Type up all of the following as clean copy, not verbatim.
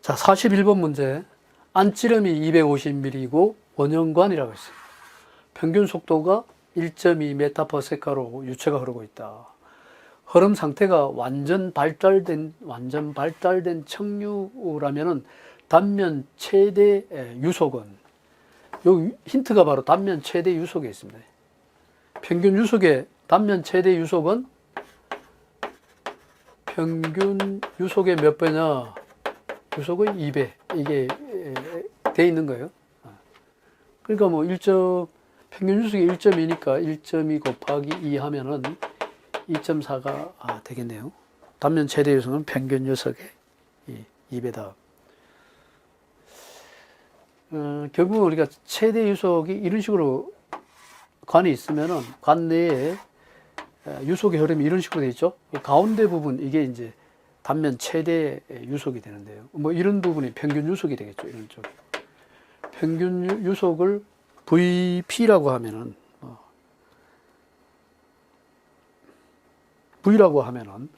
자, 41번 문제. 안찌름이 250mm이고 원형관이라고 했어요. 평균 속도가 1.2m/s로 유체가 흐르고 있다. 흐름 상태가 완전 발달된 척류라면은 단면 최대 유속은, 요 힌트가 바로 단면 최대 유속에 있습니다. 평균 유속의 단면 최대 유속은 평균 유속의 몇 배냐? 유속의 2배. 이게 돼 있는 거예요. 그러니까 뭐 평균 유속이 1.2니까 1.2 곱하기 2 하면은 2.4가 되겠네요. 단면 최대 유속은 평균 유속의 2배다. 결국 우리가 최대 유속이 이런 식으로 관이 있으면은 관 내에 유속의 흐름이 이런 식으로 되어 있죠. 가운데 부분, 이게 이제 단면 최대 유속이 되는데요. 뭐 이런 부분이 평균 유속이 되겠죠. 이런 쪽. 평균 유속을 VP라고 하면은, V라고 하면은,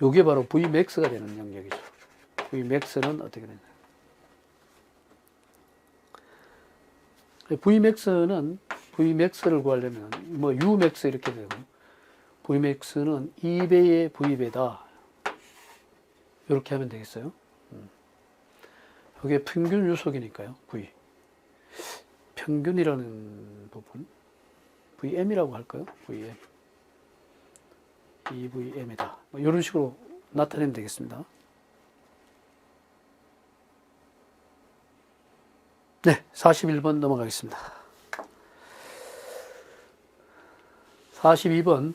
요게 바로 Vmax가 되는 영역이죠. Vmax는 어떻게 되냐. Vmax를 구하려면, 뭐, Umax 이렇게 되고, Vmax는 2배의 V배다. 이렇게 하면 되겠어요. 이게 평균 유속이니까요. V. 평균이라는 부분. VM이라고 할까요? VM. 2VM이다. 뭐 이런 식으로 나타내면 되겠습니다. 네, 41번 넘어가겠습니다. 42번.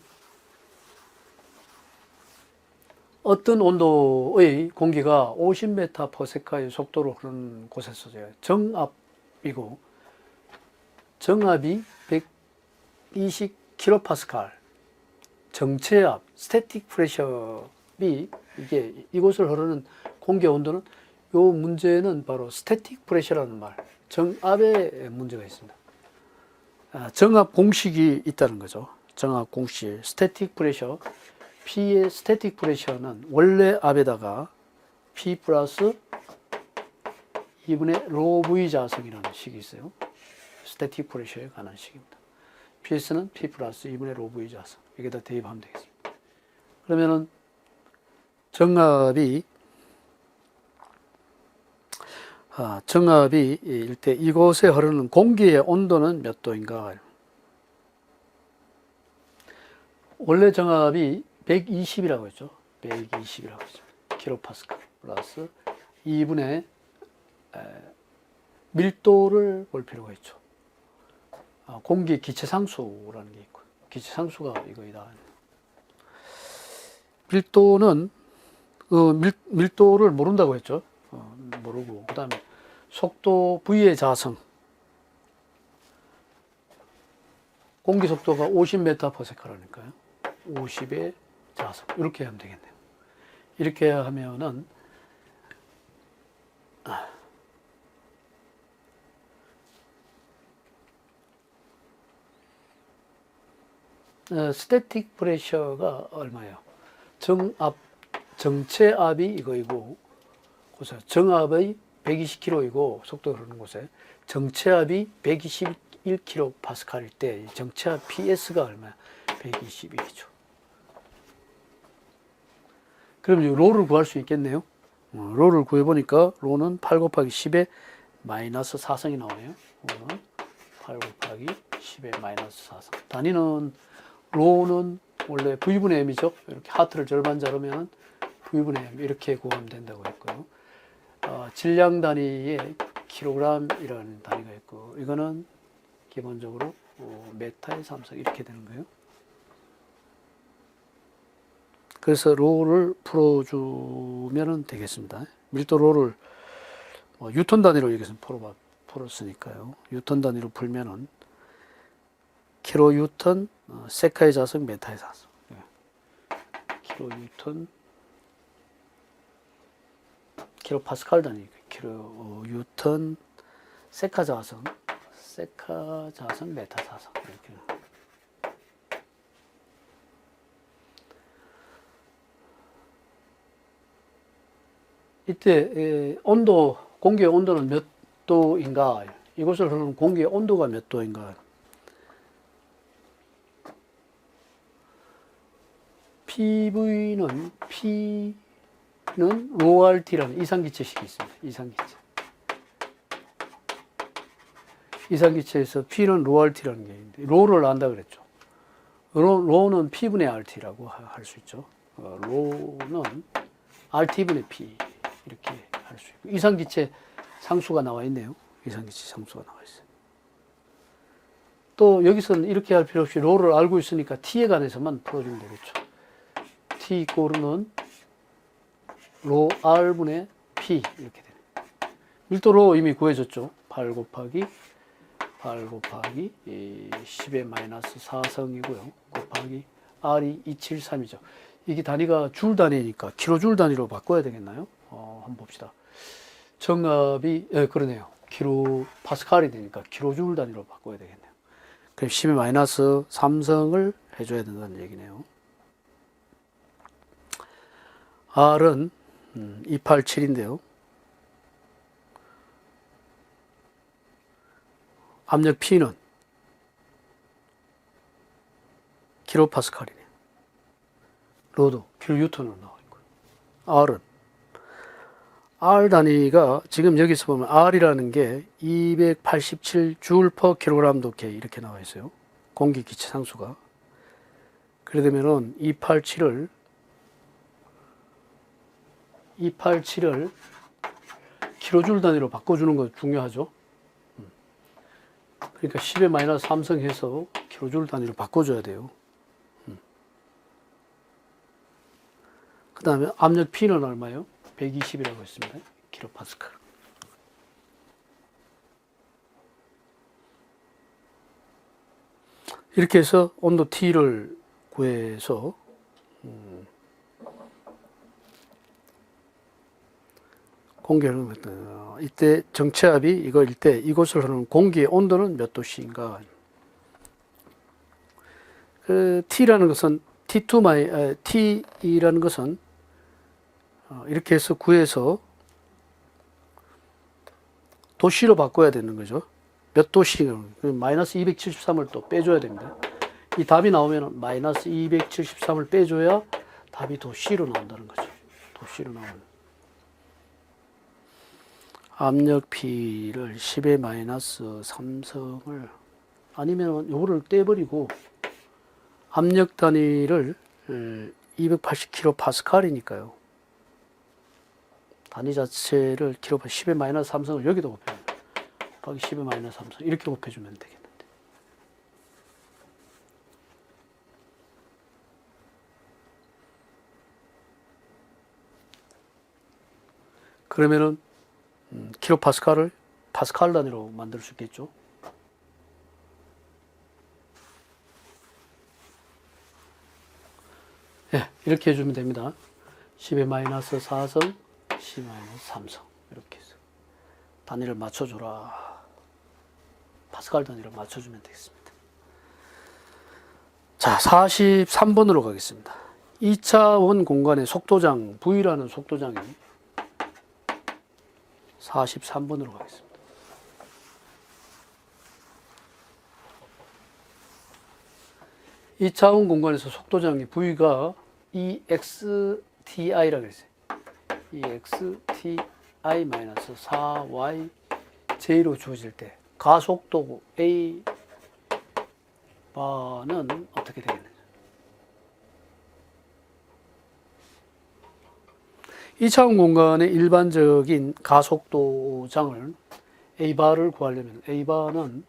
어떤 온도의 공기가 50m/s의 속도로 흐르는 곳에서 정압이고, 정압이 120kPa, 정체압, 스태틱 프레셔이, 이곳을 흐르는 공기의 온도는, 요 문제는 바로 스태틱 프레셔라는 말, 정압에 문제가 있습니다. 정압 공식이 있다는 거죠. 정압 공식, 스태틱 프레셔. P의 스태틱 프레셔는 원래 압에다가 P 플러스 2분의 로 V 자승이라는 식이 있어요. 스태틱 프레셔에 관한 식입니다. PS는 P 플러스 2분의 로 V 자승. 여기다 대입하면 되겠습니다. 그러면은 정압이 일 때 이곳에 흐르는 공기의 온도는 몇 도인가? 원래 정압이 120이라고 했죠. 120이라고 했죠. 킬로파스칼 플러스 2분의 밀도를 볼 필요가 있죠. 공기 기체상수라는 게 있고, 기체상수가 이거이다. 밀도는 밀도를 모른다고 했죠. 모르고, 그 다음에 속도 V의 자성, 공기 속도가 50m/s라니까요. 50의 자성, 이렇게 하면 되겠네요. 이렇게 하면은 스태틱 프레셔가 얼마예요? 정체압이 이거이고, 정압이 120kg이고, 속도가 흐르는 곳에 정체압이 121kPa일 때 정체압 PS가 얼마야? 121이죠. 그럼 로를 구할 수 있겠네요. 로를 구해보니까 로는 8 곱하기 10의 마이너스 4성이 나오네요. 로는 8 곱하기 10의 마이너스 4성. 단위는, 로는 원래 V분의 M이죠. 이렇게 하트를 절반 자르면 V분의 M 이렇게 구하면 된다고 했고요. 질량 단위에 킬로그램이라는 단위가 있고, 이거는 기본적으로 메타의 3성 이렇게 되는 거예요. 그래서 로를 풀어주면 되겠습니다. 밀도 로를 뉴턴 단위로 여기서 풀었으니까요. 뉴턴 단위로 풀면은 킬로 뉴턴 세카의 자성 메타의 자성. 킬로 뉴턴 킬로 파스칼 단위, 킬로 뉴턴 세카 자성 메타 자성 이렇게. 이때 온도, 공기의 온도는 몇 도인가? 이곳을 흐르는 공기의 온도가 몇 도인가? P는 ρRT라는 이상기체식이 있습니다. 이상기체에서 P는 ρRT라는 게 있는데, 로를 안다 그랬죠. 로는 P분의 RT라고 할 수 있죠. 로는 RT분의 P 이렇게 할 수 있고, 이상기체 상수가 나와 있네요. 이상기체 상수가 나와 있어요. 또 여기서는 이렇게 할 필요 없이 로를 알고 있으니까 T에 관해서만 풀어주면 되겠죠. T 이꼬르는 로 R분의 P 이렇게 되네. 밀도로 이미 구해졌죠. 8 곱하기 10의 마이너스 4성이고요. 곱하기 R이 273이죠. 이게 단위가 줄 단위니까 킬로줄 단위로 바꿔야 되겠나요? 한번 봅시다. 정압이, 그러네요. 킬로 파스칼이 되니까 킬로줄 단위로 바꿔야 되겠네요. 그럼 10의 마이너스 3성을 해줘야 된다는 얘기네요. R은 287인데요. 압력 P는 킬로파스칼이네요. 로도 킬로뉴턴으로 나와 있고요. R은 R 단위가 지금 여기서 보면 R이라는 게 287 줄 per kg 독해 이렇게 나와 있어요. 공기 기체 상수가. 그래 되면은 287을 킬로줄 단위로 바꿔주는 거 중요하죠. 그러니까 10의 마이너스 3성 해서 킬로줄 단위로 바꿔줘야 돼요. 그 다음에 압력 P는 얼마예요? 120이라고 했습니다. 킬로파스칼. 이렇게 해서 온도 T를 구해서 공기를 이때 정체압이 이거일 때 이곳을 흐르는 공기의 온도는 몇 도씨인가? 그 T라는 것은 T라는 것은 이렇게 해서 구해서 도씨로 바꿔야 되는 거죠. 몇 도씨인가? 마이너스 273을 또 빼줘야 됩니다. 이 답이 나오면 마이너스 273을 빼줘야 답이 도씨로 나온다는 거죠. 도씨로 나오는. 압력 P를 10의 마이너스 3성을 아니면 요거를 떼버리고 압력 단위를 280kPa니까요. 단위 자체를 킬로파 10의 마이너스 3성을 여기다 곱해요. 곱하기 10의 마이너스 3성 이렇게 곱해주면 되겠는데. 그러면은 킬로파스칼을 파스칼 단위로 만들 수 있겠죠. 예, 이렇게 해주면 됩니다. 10의 마이너스 4성, 10의 마이너스 3성 이렇게 해서 단위를 맞춰줘라. 파스칼 단위로 맞춰주면 되겠습니다. 자, 43번으로 가겠습니다. 2차원 공간의 속도장, V라는 속도장이 43번으로 가겠습니다. 이 차원 공간에서 속도장이 V가 EXTI라고 했어요. EXTI-4YJ로 주어질 때 가속도 A 바는 어떻게 되겠느냐. 이 차원 공간의 일반적인 가속도장을 A바를 구하려면 A바는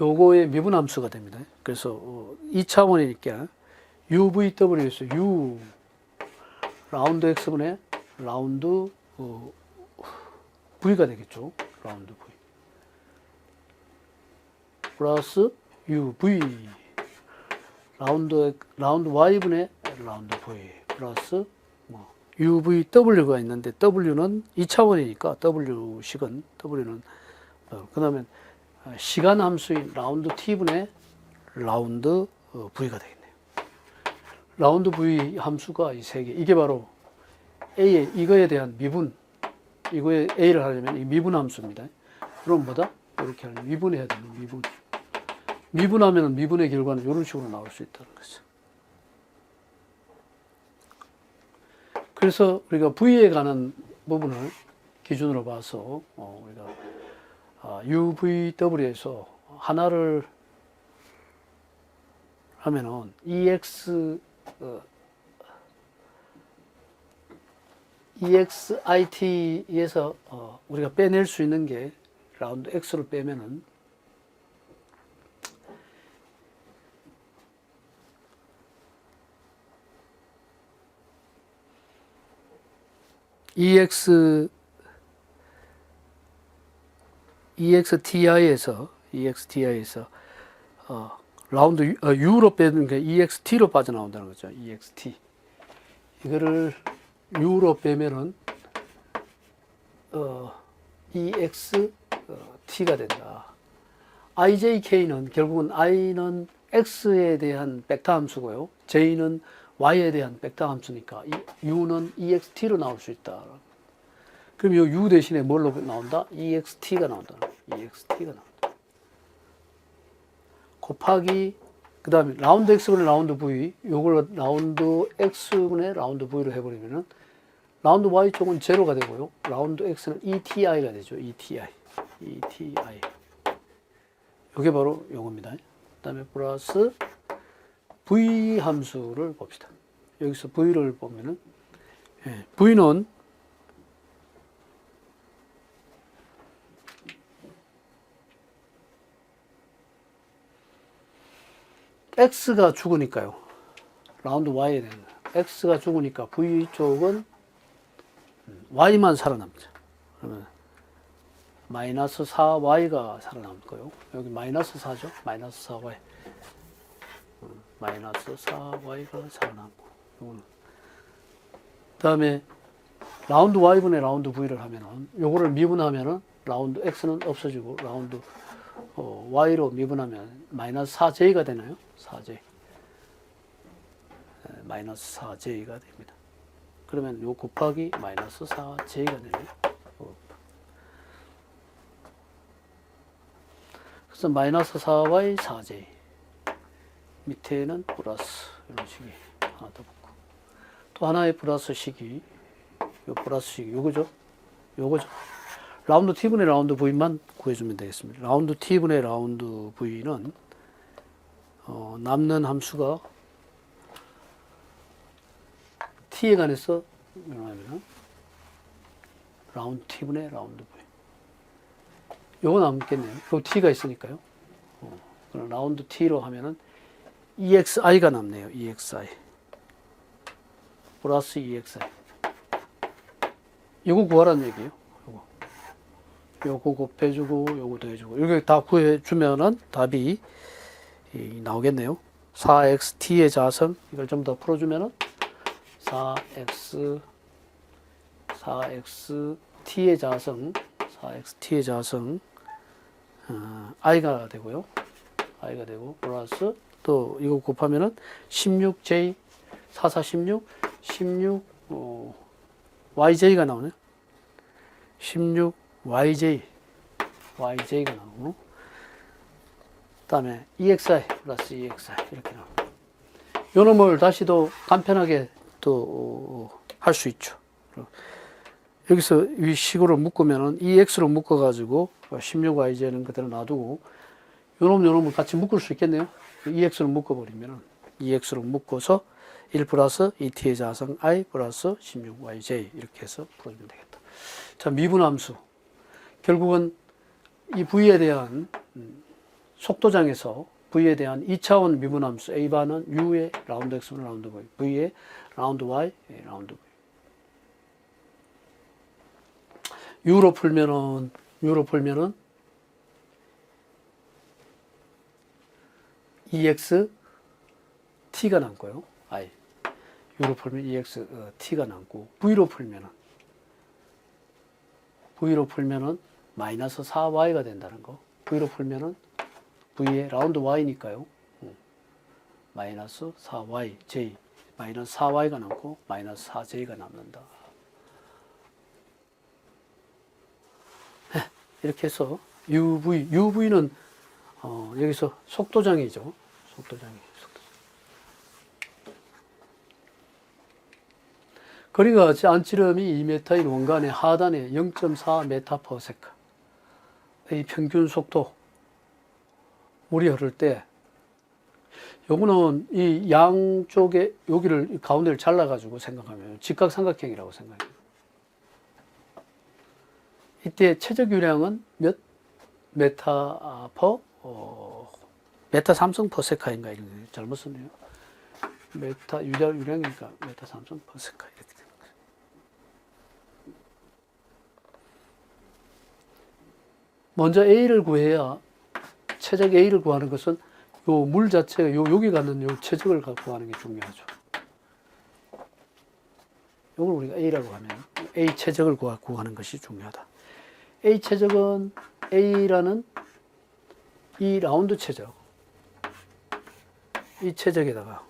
요거의 미분함수가 됩니다. 그래서 2차원이니까 UVW에서 U 라운드 X분의 라운드 V가 되겠죠. 라운드 V 플러스 UV 라운드 Y분의 라운드 V 플러스 UVW가 있는데 W는 2차원이니까 W식은 W는 그 다음에 시간 함수인 라운드 T분의 라운드 V가 되겠네요. 라운드 V 함수가 이 세 개, 이게 바로 A의 이거에 대한 미분, 이거에 A를 하려면 이 미분 함수입니다. 그럼 뭐다? 이렇게 하면 미분해야 되는 미분. 미분하면 미분의 결과는 이런 식으로 나올 수 있다는 거죠. 그래서 우리가 V에 관한 부분을 기준으로 봐서 우리가 UVW에서 하나를 하면은 EXIT에서 우리가 빼낼 수 있는 게 라운드 X를 빼면은 EXTI에서 라운드 U로 빼는 게 EXT로 빠져나온다는 거죠. EXT. 이거를 U로 빼면은 EXT가 된다. IJK는 결국은 I는 X에 대한 벡터 함수고요. J는 Y에 대한 벡터 함수니까 U는 EXT로 나올 수 있다. 그럼 이 U 대신에 뭘로 나온다? EXT가 나온다. EXT가 나온다. 곱하기 그 다음에 라운드 X분의 라운드 V, 요걸 라운드 X분의 라운드 V로 해버리면은 라운드 Y 쪽은 제로가 되고요. 라운드 X는 ETI가 되죠. ETI. 요게 바로 요겁니다. 그 다음에 플러스 V 함수를 봅시다. 여기서 V를 보면은, V는 X가 죽으니까요. 라운드 Y에 되는 X가 죽으니까 V 쪽은 Y만 살아남죠. 그러면 마이너스 4Y가 살아남고요. 여기 마이너스 4죠. 마이너스 4Y. 마이너스 4Y가 살아남고. 그 다음에 라운드 Y분의 라운드 V를 하면은, 요거를 미분하면은 라운드 X는 없어지고, 라운드 Y로 미분하면 마이너스 4J가 되나요? 4J. 마이너스 4J가 됩니다. 그러면 요 곱하기 마이너스 4J가 되네요. 그래서 마이너스 4Y 4J. 밑에는 플러스, 이런 식이 하나 더 붙고. 또 하나의 플러스 식이, 요 플러스 식이, 요거죠? 라운드 T분의 라운드 V만 구해주면 되겠습니다. 라운드 T분의 라운드 V는, 남는 함수가 T에 관해서 뭐냐면 라운드 T분의 라운드 V. 요거 남겠네요. 요 T가 있으니까요. 그럼 라운드 T로 하면은 EXI가 남네요. EXI. 플러스 EXI. 요거 구하라는 얘기예요. 요거 곱해주고, 요거 더해주고. 이렇게 다 구해주면은 답이 나오겠네요. 4XT의 자성, 이걸 좀 더 풀어주면은 4XT의 자성, I가 되고요. I가 되고, 플러스 또 이거 곱하면은 16J, 16, YJ가 나오네요. 16YJ가 나오고, 그 다음에 EXI 플러스 EXI 이렇게 나옵니다. 요 놈을 다시 더 간편하게 또 할 수 있죠. 여기서 이 식으로 묶으면은 EX로 묶어가지고 16YJ는 그대로 놔두고 요 놈을 같이 묶을 수 있겠네요. EX로 묶어버리면은 EX로 묶어서 1 플러스 ET의 자성 I 플러스 16YJ 이렇게 해서 풀어주면 되겠다. 자, 미분함수. 결국은 이 V에 대한 속도장에서 V에 대한 2차원 미분함수 A바는 U의 라운드 X는 라운드 V, V의 라운드 Y, 라운드 V. U로 풀면은 EX T가 남고요. I. U로 풀면 EX T가 남고, V로 풀면은 마이너스 4Y가 된다는 거. V로 풀면은 V의 라운드 Y니까요. 마이너스 4Y, J. 마이너스 4Y가 남고, 마이너스 4J가 남는다. 이렇게 해서 UV는 여기서 속도장이죠. 속도장이. 거리가 안지름이 2m인 원간의 하단에 0.4m/s. 이 평균 속도. 물이 흐를 때, 요거는 이 양쪽에 여기를 가운데를 잘라가지고 생각하면 직각삼각형이라고 생각해요. 이때 최적 유량은 몇 메타 삼성 퍼세카인가 이런 거 잘못 썼네요. 메타 유량이니까 메타 삼성 퍼세카 이렇게 되는 거예요. 먼저 A를 구해야 최적 A를 구하는 것은 요 물 자체가 여기 가는 요 최적을 구하는 게 중요하죠. 요걸 우리가 A라고 하면 A 최적을 구하는 것이 중요하다. A 최적은 A라는 이 라운드 최적, 이 최적에다가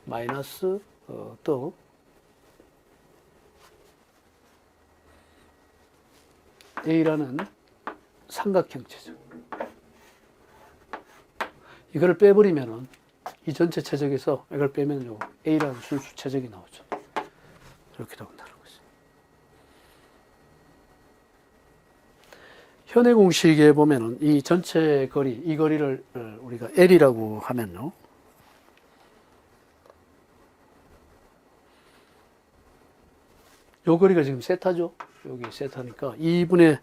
마이너스 또 A라는 삼각형 최적. 이거를 빼버리면은 이 전체 최적에서 이걸 빼면 요 A라는 순수 최적이 나오죠. 이렇게 나온다는 거죠. 현해 공식에 보면은 이 전체 거리, 이 거리를 우리가 L이라고 하면요. 요 거리가 지금 세타죠. 여기 세타니까 2분의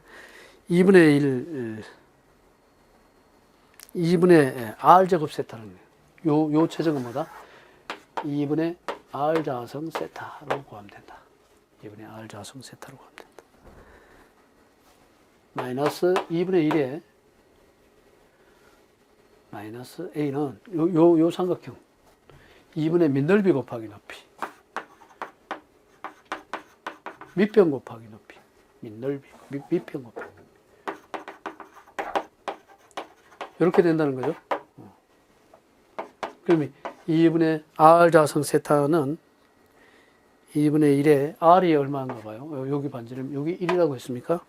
2분의 R제곱 세타는 거예요. 요 최적은 뭐다? 2분의 R 자성 세타로 구하면 된다. 2분의 R 자성 세타로 구하면 된다. 마이너스 2분의 1에 마이너스 A는 요 삼각형 2분의 밑넓이 곱하기 높이 밑변 곱하기 높이 밑넓이 밑변 곱하기 높이 이렇게 된다는 거죠. 그러면 2분의 R 자성 세타는 2분의 1에 R이 얼마인가 봐요. 여기 반지름 여기 1이라고 했습니까?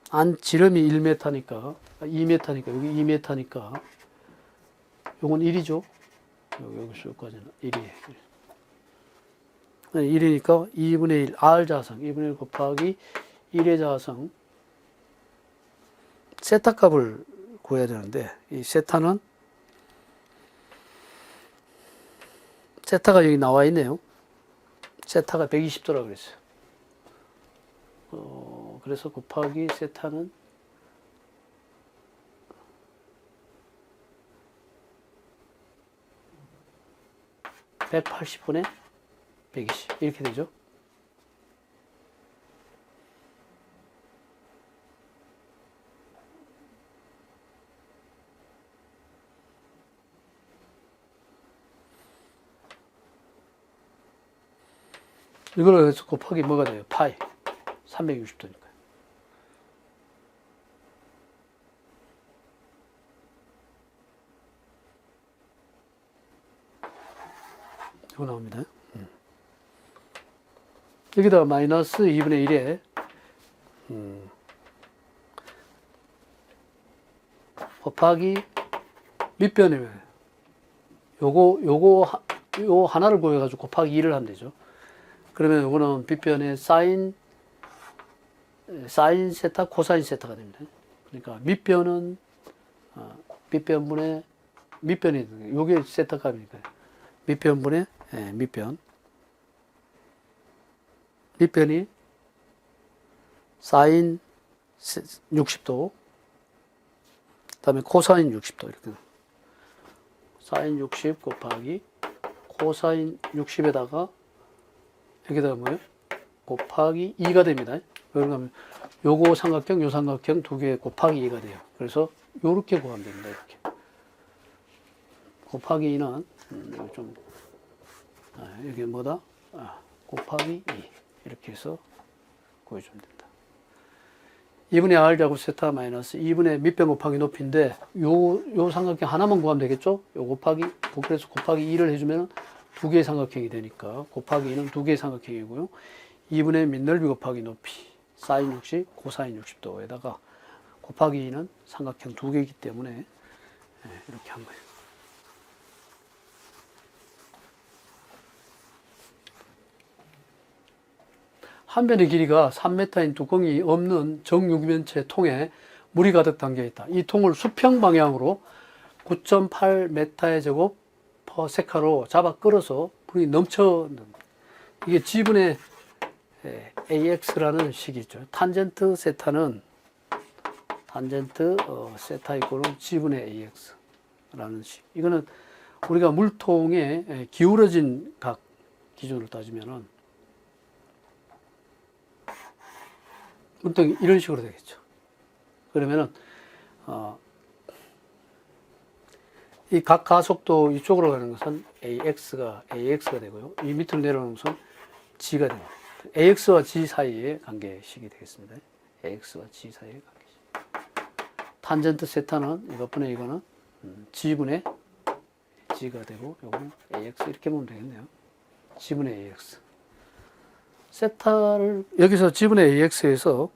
안 지름이 1m니까 2m니까 여기 2m니까 요건 1이죠. 여기까지는 1이에요. 1이니까 2분의 1 R 자성 2분의 1 곱하기 1의 자성 세타 값을 구해야 되는데 이 세타는 세타가 여기 나와 있네요. 세타가 120도라고 그랬어요. 그래서 곱하기 세타는 180분의 120 이렇게 되죠. 이걸 해서 곱하기 뭐가 돼요? 파이 360도니까. 이거 나옵니다. 여기다가 마이너스 2분의 1에 곱하기 밑변이면 요 하나를 구해가지고 곱하기 2를 하면 되죠. 그러면 요거는 밑변의 사인 세타, 코사인 세타가 됩니다. 그러니까 밑변은 밑변분의 밑변이 요게 세타 값이니까요. 밑변분의 밑변이 사인 60도, 그 다음에 코사인 60도 이렇게 사인 60 곱하기 코사인 60에다가 여기다가 뭐예요? 곱하기 2가 됩니다. 그러면 요거 삼각형, 요 삼각형 두 개 곱하기 2가 돼요. 그래서 요렇게 구하면 됩니다. 이렇게 곱하기 2는 좀 이게 뭐다? 곱하기 2 이렇게 해서 구해주면 된다. 2분의 R 자곱 세타 마이너스 2분의 밑변 곱하기 높이인데 요 삼각형 하나만 구하면 되겠죠? 요 곱하기 그래서 곱하기 2를 해주면 두 개의 삼각형이 되니까 곱하기 2는 두 개의 삼각형이고요. 2분의 밑넓이 곱하기 높이 사인 60, 코사인 60도에다가 곱하기 2는 삼각형 두 개이기 때문에 이렇게 한 거예요. 한 변의 길이가 3m인 뚜껑이 없는 정육면체 통에 물이 가득 담겨 있다. 이 통을 수평 방향으로 9.8m의 제곱 퍼 세카로 잡아 끌어서 물이 넘쳐, 이게 G분의 AX라는 식이죠. 탄젠트 세타는 탄젠트 세타 이꼴은 G분의 AX라는 식. 이거는 우리가 물통의 기울어진 각 기준으로 따지면은 물통이 이런 식으로 되겠죠. 그러면은 이 각 가속도 이쪽으로 가는 것은 AX가 되고요. 이 밑으로 내려오는 것은 G가 됩니다. AX와 G 사이의 관계식이 되겠습니다. AX와 G 사이의 관계식. 탄젠트 세타는 이것분의 이거는 G분의 G가 되고 요거는 AX 이렇게 보면 되겠네요. G분의 AX. 세타를 여기서 G분의 AX에서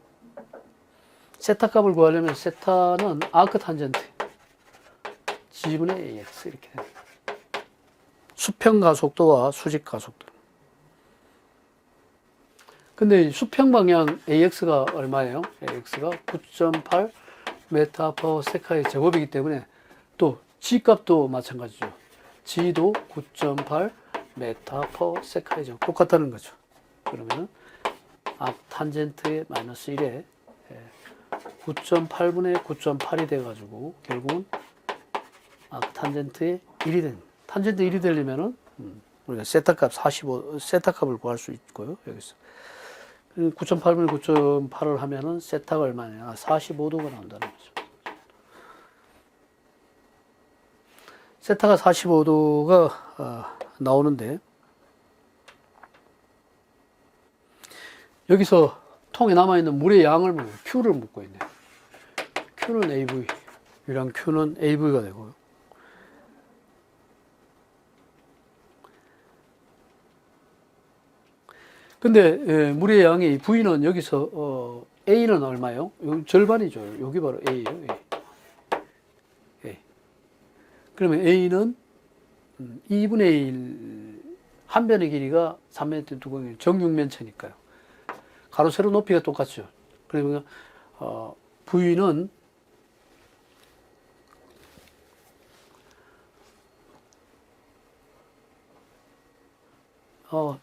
세타 값을 구하려면 세타는 아크 탄젠트 G분의 AX 이렇게 됩니다. 수평 가속도와 수직 가속도. 근데 수평 방향 AX가 얼마예요? AX가 9.8 메타 퍼 세카의 제곱이기 때문에 또 G 값도 마찬가지죠. G도 9.8 메타 퍼 세카의 제곱 똑같다는 거죠. 그러면은 앞 탄젠트의 마이너스 1에 9.8분의 9.8이 돼가지고 결국은 앞 탄젠트의 1이 됩니다. 탄젠트 1이 되려면은 우리가 세타 값 45, 세타 값을 구할 수 있고요. 여기서 9.8분의 9.8을 하면은 세타가 얼마냐? 45도가 나온다는 거죠. 세타가 45도가 나오는데 여기서 통에 남아있는 물의 양을 보면 Q를 묻고 있네요. Q는 AV, 유량 Q는 AV가 되고요. 근데 물의 양이 V는 여기서 A는 얼마요? 절반이죠. 여기 바로 A예요. A. 그러면 A는 2분의 1, 한 변의 길이가 3m 두꺼운 정육면체니까요. 가로 세로 높이가 똑같죠. 그러면 V는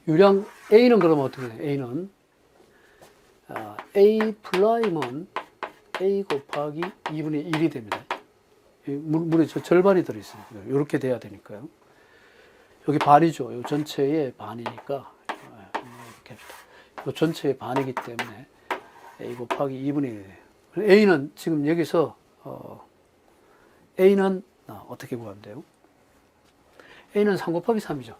유량 A는 그러면 어떻게 돼요? A는 A 프라임은 A 곱하기 2분의 1이 됩니다. 물에 절반이 들어있어요. 이렇게 돼야 되니까요. 여기 반이죠. 이 전체의 반이니까 이렇게 합시다. 이 전체의 반이기 때문에 A 곱하기 2분의 1이 돼요. A는 지금 여기서 A는 어떻게 구하면 돼요? A는 3 곱하기 3이죠.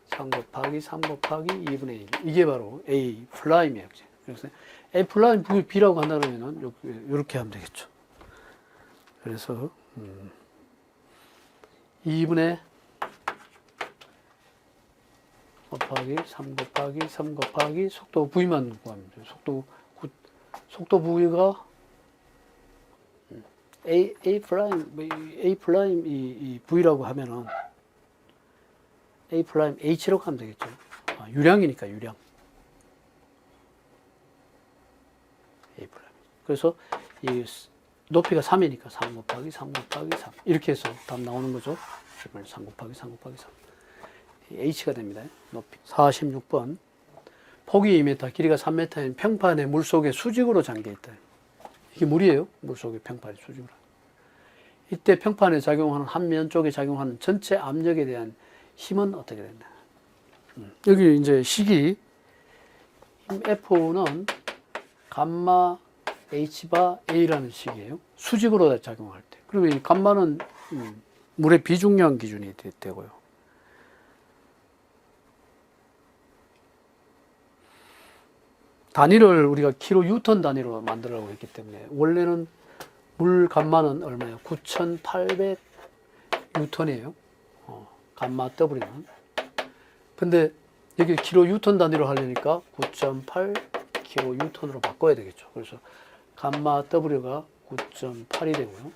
3 곱하기 3 곱하기 2분의 1. 이게 바로 A 플라임이에요. 그래서 A 플라임 B라고 한다면 이렇게 하면 되겠죠. 그래서 2분의 곱하기 3 곱하기 3 곱하기 속도 V만 구하면 돼요. 속도 V가 A 플라임 이 V라고 하면은 A 플라임 H라고 하면 되겠죠. 유량이니까 유량. A 플라임. 그래서 이 높이가 3이니까 3 곱하기 3 곱하기 3 이렇게 해서 답 나오는 거죠. 3 곱하기 3 곱하기 3 H가 됩니다. 높이 46번 폭이 2m 길이가 3m인 평판에 물속에 수직으로 잠겨있다. 이게 물이에요. 물속에 평판에 수직으로. 이때 평판에 작용하는 한 면 쪽에 작용하는 전체 압력에 대한 힘은 어떻게 된다? 여기 이제 식이 F는 감마 H바 A라는 식이에요. 수직으로 작용할 때. 그러면 이 감마는 물의 비중량 기준이 되고요. 단위를 우리가 킬로 뉴턴 단위로 만들라고 했기 때문에 원래는 물 감마는 얼마예요? 9,800 뉴턴이에요. 감마 W는. 근데 여기 킬로뉴턴 단위로 하려니까 9.8 킬로뉴턴으로 바꿔야 되겠죠. 그래서 감마 W가 9.8이 되고요.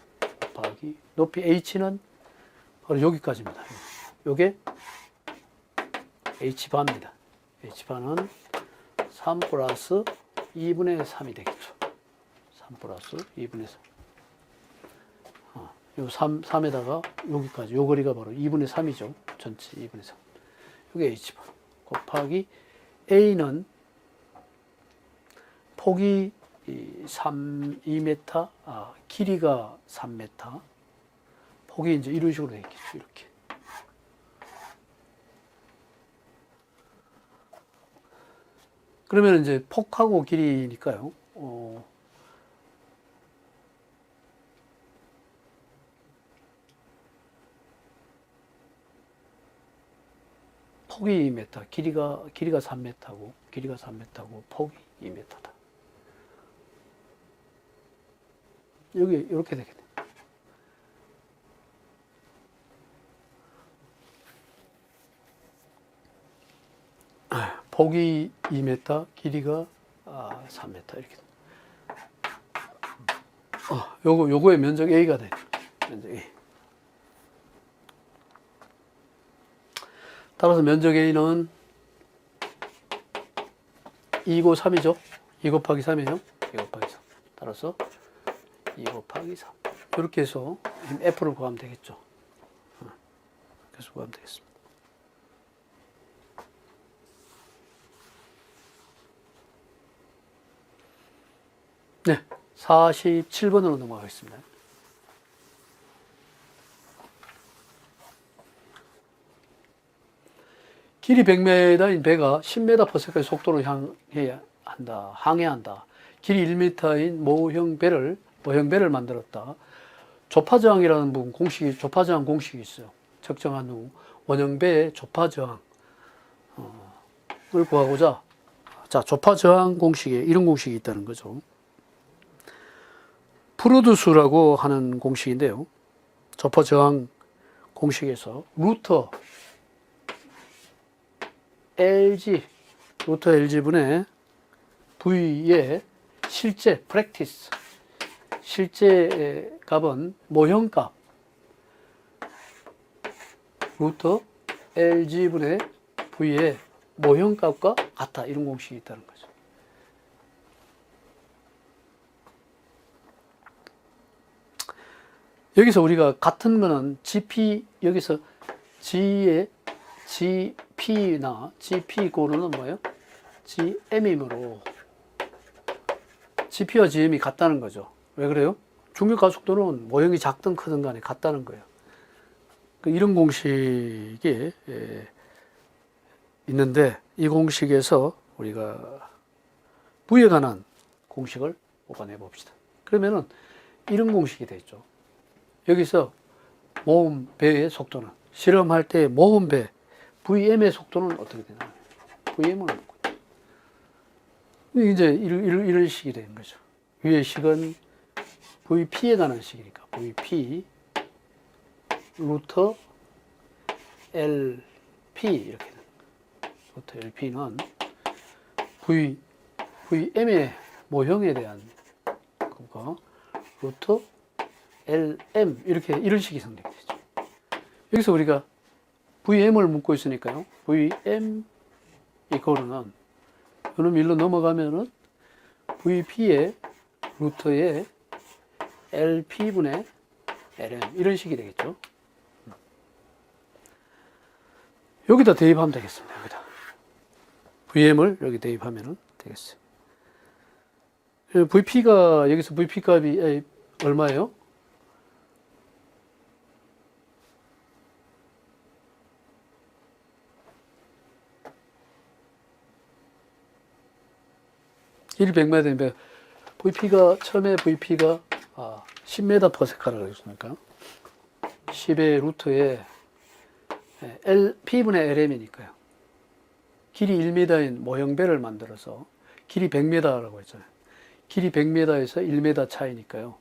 곱하기 높이 H는 바로 여기까지입니다. 요게 H바입니다. H바는 3 플러스 2분의 3이 되겠죠. 3 플러스 2분의 3. 요 3에다가 여기까지, 요 거리가 바로 2분의 3이죠. 전체 2분의 3. 이게 H바. 곱하기 A는 폭이 2m, 길이가 3m. 폭이 이제 이런 식으로 되어 있겠죠. 이렇게. 그러면 이제 폭하고 길이니까요. 폭이 2m, 길이가 3m고, 길이가 3m고, 폭이 2m다. 여기 이렇게 되겠네. 폭이 2m, 길이가 3m 이렇게. 요거의 면적 A가 되죠. 면적 A. 따라서 면적 A는 2 고 3이죠. 2 곱하기 3이죠. 2 곱하기 3. 따라서 2 곱하기 3. 이렇게 해서 F를 구하면 되겠죠. 그래서 구하면 되겠습니다. 네, 47번으로 넘어가겠습니다. 길이 100m인 배가 10m/s의 속도로 항해한다. 길이 1m인 모형 배를 만들었다. 조파저항이라는 조파저항 공식이 있어요. 측정한 후 원형배의 조파저항을 구하고자, 자, 조파저항 공식에 이런 공식이 있다는 거죠. 프루드수라고 하는 공식인데요. 조파저항 공식에서 루터 LG분의 V의 실제 값은 모형값 루터 LG분의 V의 모형값과 같다. 이런 공식이 있다는 거죠. 여기서 우리가 같은 거는 GP, 여기서 G의 GP나 GP 고는 뭐예요? GM이므로 GP와 GM이 같다는 거죠. 왜 그래요? 중력가속도는 모형이 작든 크든 간에 같다는 거예요. 이런 공식이 있는데, 이 공식에서 우리가 V에 관한 공식을 뽑아내 봅시다. 그러면은 이런 공식이 되죠. 여기서 모험 배의 속도는, 실험할 때 모험 배 VM의 속도는 어떻게 되나요? VM은 이제 이런 식이 되는 거죠. 위의 식은 VP에 관한 식이니까 VP 루터 LP 이렇게 되는 거예요. 루터 LP는 VM의 모형에 대한 거고, 루터 LM 이런 식이 성립되죠. 여기서 우리가 VM을 묻고 있으니까요. VM 이거는 이놈 일로 넘어가면은 VP의 루터의 LP분의 LM 이런 식이 되겠죠. 여기다 대입하면 되겠습니다. 여기다 VM을 여기 대입하면 되겠어요. VP가 여기서 VP 값이 얼마예요? 길이 100m인데 VP가 처음에 VP가 10m/s라고 했으니까 10의 루트에 P분의 LM이니까요. 길이 1m인 모형배를 만들어서 길이 100m라고 했잖아요. 길이 100m에서 1m 차이니까요.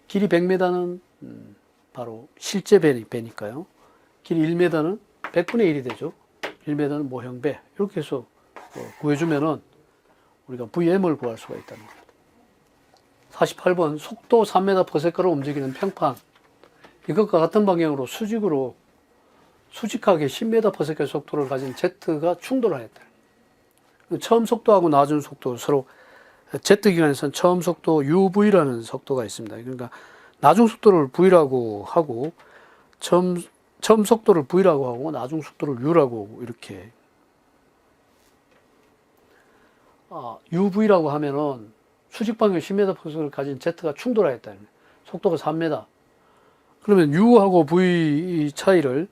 길이 100m는 바로 실제 배니까요. 길이 1m는 100분의 1이 되죠. 1m는 모형배 이렇게 해서 구해주면은 우리가 VM을 구할 수가 있다는 겁니다. 48번 속도 3m/s를 움직이는 평판 이것과 같은 방향으로 수직하게 10m/s의 속도를 가진 Z가 충돌하였다. 처음 속도하고 나중 속도 서로 Z기관에서는 처음 속도 UV라는 속도가 있습니다. 그러니까 나중 속도를 V라고 하고 처음 속도를 V라고 하고 나중 속도를 U라고 하고 이렇게 UV라고 하면은 수직 방향 10m/s를 가진 Z가 충돌하였다. 속도가 3m. 그러면 U하고 V 차이를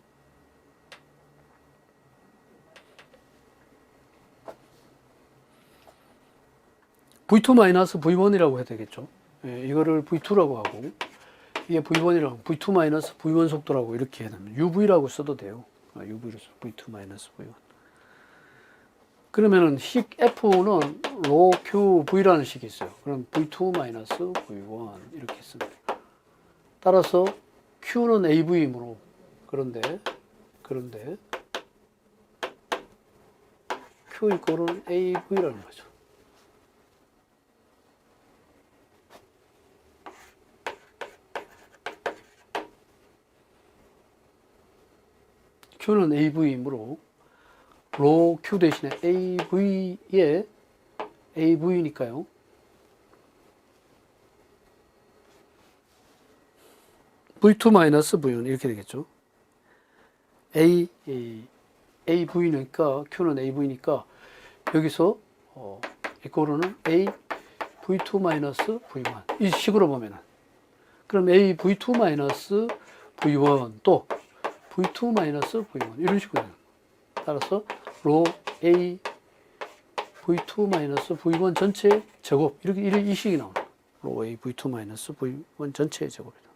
V2-V1이라고 해야 되겠죠. 예, 이거를 V2라고 하고 이게 V1이라고 V2-V1 속도라고 이렇게 해야 됩니다. UV라고 써도 돼요. UV로 써. V2-V1. 그러면은 식 F는 로 QV라는 식이 있어요. 그럼 V2-V1 이렇게 씁니다. 따라서 Q는 AV이므로 그런데 Q 이꼴은 AV라는 거죠. Q는 AV이므로 로 Q 대신에 AV에 AV니까요. V2-V1 이렇게 되겠죠. AV니까 Q는 AV니까 여기서 이거로는 A V2-V1 이 식으로 보면은 그럼 A V2-V1 또 V2-V1 이런 식으로 돼요. 따라서 로 A V2-V1 전체 제곱 이렇게 이 식이 나옵니다. 로 A V2-V1 전체의 제곱이다.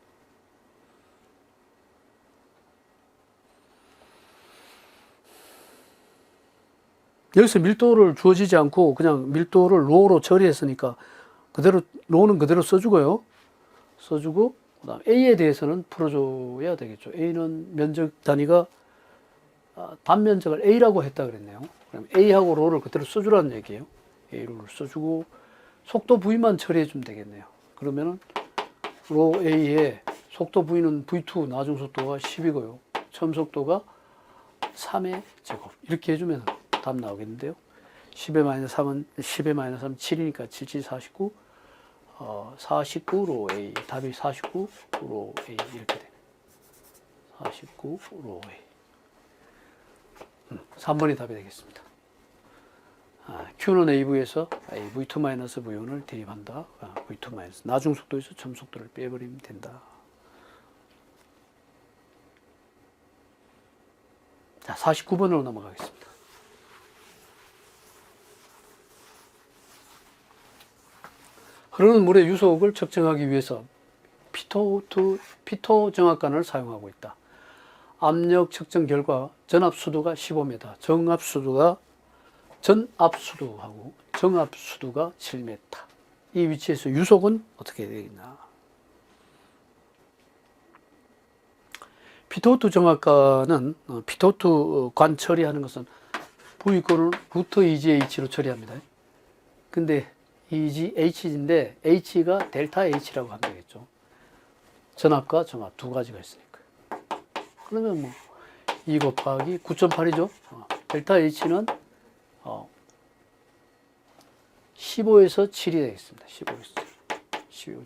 여기서 밀도를 주어지지 않고 그냥 밀도를 로로 처리했으니까 그대로 로는 그대로 써주고요. 써주고 그다음 A에 대해서는 풀어줘야 되겠죠. A는 면적 단위가 단면적을 A라고 했다 그랬네요. 그럼 A하고 로를 그대로 써주라는 얘기예요. A로를 써주고 속도 V만 처리해주면 되겠네요. 그러면은 로 A에 속도 V는 V2 나중 속도가 10이고요. 처음 속도가 3의 제곱 이렇게 해주면 답 나오겠는데요. 10-3은 10-3은 7이니까 7, 7, 49 49로 A 답이 49로 A 이렇게 돼요. 49로 A 3번이 답이 되겠습니다. Q는 AV에서 V2-V1을 대입한다. V2- 나중 속도에서 처음 속도를 빼버리면 된다. 자, 49번으로 넘어가겠습니다. 흐르는 물의 유속을 측정하기 위해서 피토 정압관을 사용하고 있다. 압력 측정 결과 전압수도가 15m, 전압수도하고 정압수도가 7m. 이 위치에서 유속은 어떻게 되겠나? 피토트 정압관은 피토트 관 처리하는 것은 V 이꼴은 루트 2GH로 처리합니다. 근데 2GH인데 H가 델타 H라고 하면 되겠죠. 전압과 정압 두 가지가 있으니까. 그러면 뭐 2 곱하기 9.8이죠. 델타 H는 15에서 7이 되겠습니다. 15에서 7.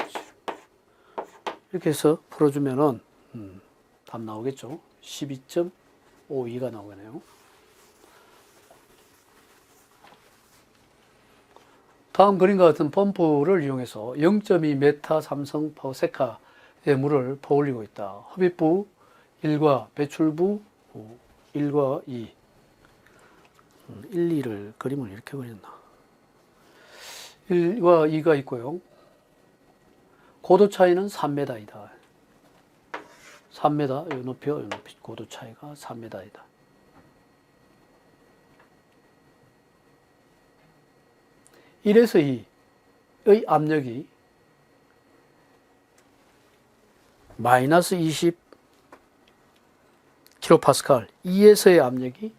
이렇게 해서 풀어주면은 답 나오겠죠. 12.52가 나오겠네요. 다음 그림과 같은 펌프를 이용해서 0.2m 삼성 퍼세카의 물을 퍼올리고 있다. 흡입부 1과 배출부 1과 2. 1, 2를 그림을 이렇게 그렸나. 1과 2가 있고요. 고도 차이는 3m이다. 3m, 이 높이, 고도 차이가 3m이다. (1에서 2의) 압력이 -20 kPa, 2에서의 압력이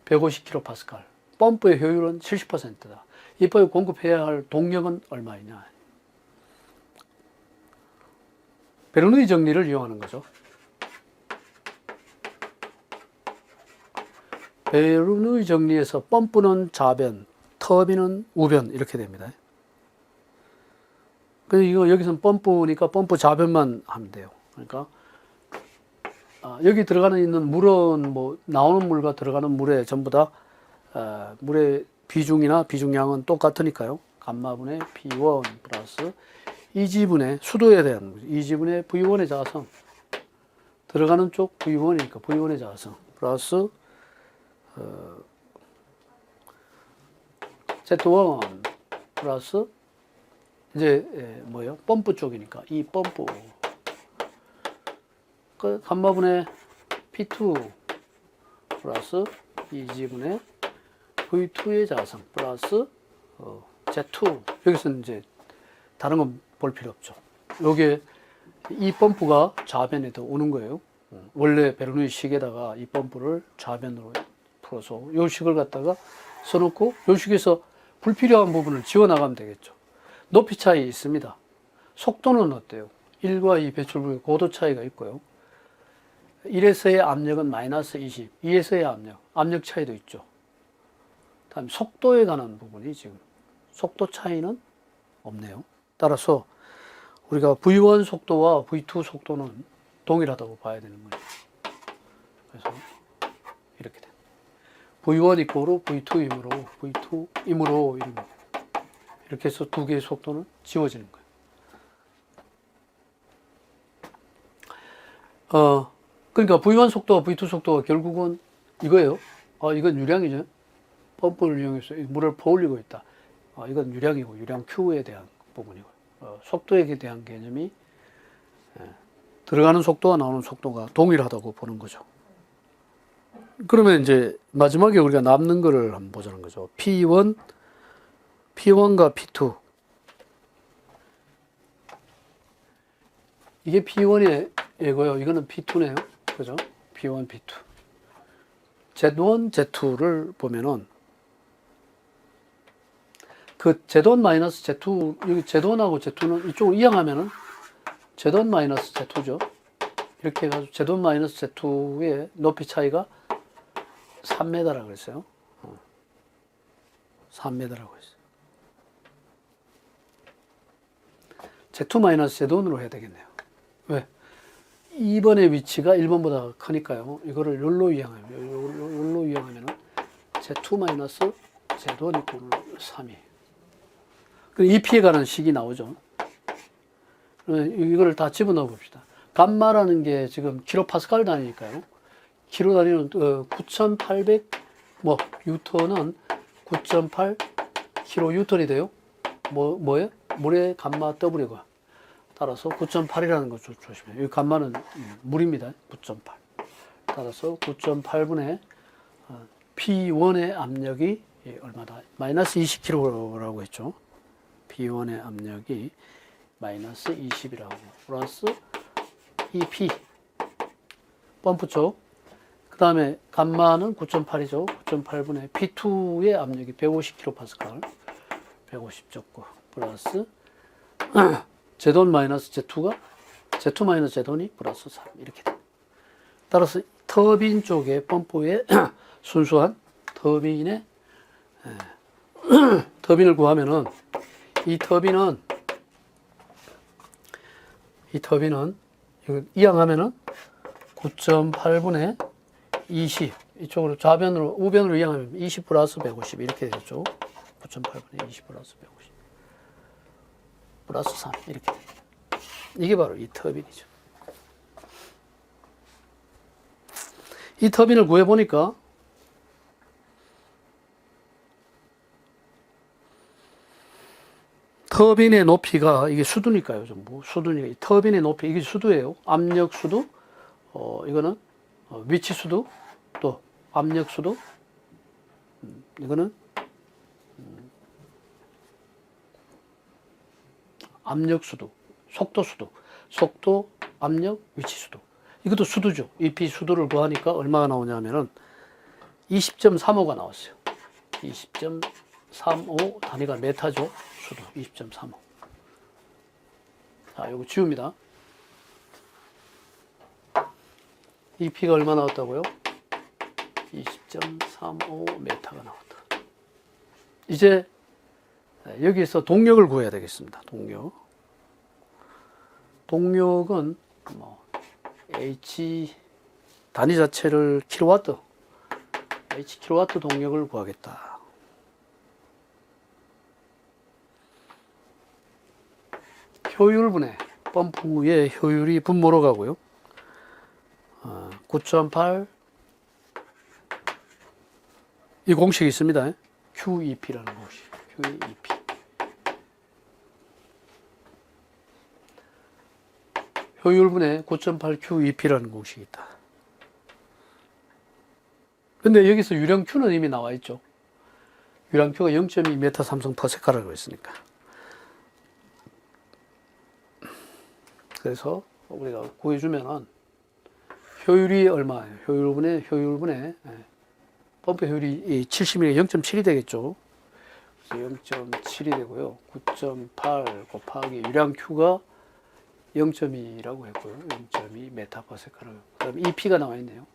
150kPa. 펌프의 효율은 70%다. 이 펌프에 공급해야 할 동력은 얼마이냐. 베르누이 정리를 이용하는 거죠. 베르누이 정리에서 펌프는 좌변, 터빈은 우변 이렇게 됩니다. 그래서 이거 여기서는 펌프니까 펌프 좌변만 하면 돼요. 그러니까 여기 들어가는 있는 물은 뭐 나오는 물과 들어가는 물에 전부 다 물의 비중이나 비중량은 똑같으니까요. 감마분의 P1 플러스 이지분의 수도에 대한 이지분의 V1의 자성 들어가는 쪽 V1이니까 V1의 자성 플러스 Z1 플러스 이제 뭐예요? 펌프 쪽이니까 이 펌프 그 감마분의 P2 플러스 이지분의 V2의 자성 플러스 Z2 여기서는 이제 다른 건 볼 필요 없죠. 요게 이 펌프가 좌변에도 오는 거예요. 원래 베르누이 식에다가 이 펌프를 좌변으로 풀어서 요 식을 갖다가 써놓고 요 식에서 불필요한 부분을 지워나가면 되겠죠. 높이 차이 있습니다. 속도는 어때요? 1과 2 배출부의 고도 차이가 있고요. 1에서의 압력은 마이너스 20, 2에서의 압력 차이도 있죠. 다음 속도에 관한 부분이 지금 속도 차이는 없네요. 따라서 우리가 V1 속도와 V2 속도는 동일하다고 봐야 되는 거예요. 그래서 이렇게 됩니다. V1 이꼬로 V2이므로 V2이므로 이렇게 해서 두 개의 속도는 지워지는 거예요. 그러니까 V1 속도와 V2 속도가 결국은 이거예요. 이건 유량이죠. 펌프를 이용해서 물을 퍼올리고 있다. 이건 유량이고 유량 Q에 대한 부분이고 속도에 대한 개념이 들어가는 속도와 나오는 속도가 동일하다고 보는 거죠. 그러면 이제 마지막에 우리가 남는 거를 한번 보자는 거죠. P1, P1과 P2. 이게 P1이고요. 이거는 P2네요. 그죠? P1, P2. Z1, Z2를 보면은 그 Z1 마이너스 Z2, 여기 Z1하고 Z2는 이쪽으로 이항하면은 Z1 마이너스 Z2죠. 이렇게 해가지고 Z1 마이너스 Z2의 높이 차이가 3m라고 그랬어요. 3m라고 했어요. Z2 마이너스 Z1으로 해야 되겠네요. 왜? 2번의 위치가 1번보다 크니까요. 이거를 욜로 이항하면은 Z2 마이너스 Z1 이꼴 3이. 이 피해가는 식이 나오죠. 이거를 다 집어넣어 봅시다. 감마라는 게 지금 킬로파스칼 단위니까요. 킬로 단위는 9,800 뉴턴은 9.8 킬로 뉴턴이 돼요. 뭐예요? 물의 감마 W가. 따라서 9.8이라는 거 조심해요. 이 감마는 물입니다. 9.8. 따라서 9.8분의 P1의 압력이 얼마다? 마이너스 20kg라고 했죠. P1의 압력이 마이너스 20이라고. 플러스 EP. 펌프 쪽. 그 다음에 감마는 9.8이죠. 9.8분의 P2의 압력이 150kPa. 150.9. 플러스 Z1 마이너스 Z2가 Z2 마이너스 Z1이 플러스 3 이렇게 됩니다. 따라서 터빈 쪽의 펌프의 순수한 터빈의 터빈을 구하면은 이 터빈은 이거 이항하면은 9.8분의 20 이쪽으로 좌변으로 우변으로 이항하면 20 플러스 150 이렇게 되죠. 9.8분의 20 플러스 150 플러스 3 이렇게 됩니다. 이게 바로 이 터빈이죠. 이 터빈을 구해보니까 터빈의 높이가 이게 수두니까요. 전부 수두니까 이 터빈의 높이 이게 수두예요. 압력 수두, 이거는 위치 수두, 또 압력 수두, 이거는 압력 수두, 속도 수두, 속도, 압력, 위치 수두. 이것도 수두죠. 이 비 수두를 구하니까 얼마가 나오냐면은 20.35가 나왔어요. 20.35 단위가 메타죠. 수도 20.35. 자, 이거 지웁니다. 이 P가 얼마 나왔다고요? 20.35 메타가 나왔다. 이제 여기서 동력을 구해야 되겠습니다. 동력은 뭐 H 단위 자체를 킬로와트, H 킬로와트 동력을 구하겠다. 효율분해, 펌프의 효율이 분모로 가고요. 9.8 이 공식이 있습니다. QEP라는 공식. QEP. 효율분의 9.8 QEP라는 공식이 있다. 근데 여기서 유량 Q는 이미 나와 있죠. 유량 Q가 0.2m 삼성 퍼세카라고 했으니까. 그래서 우리가 구해주면은 효율이 얼마예요? 효율분의 펌프 효율이 70이니까 0.7이 되겠죠. 0.7이 되고요. 9.8 곱하기 유량 Q가 0.2라고 했고요. 0.2 메타퍼세카라고. 그 다음에 EP가 나와 있네요.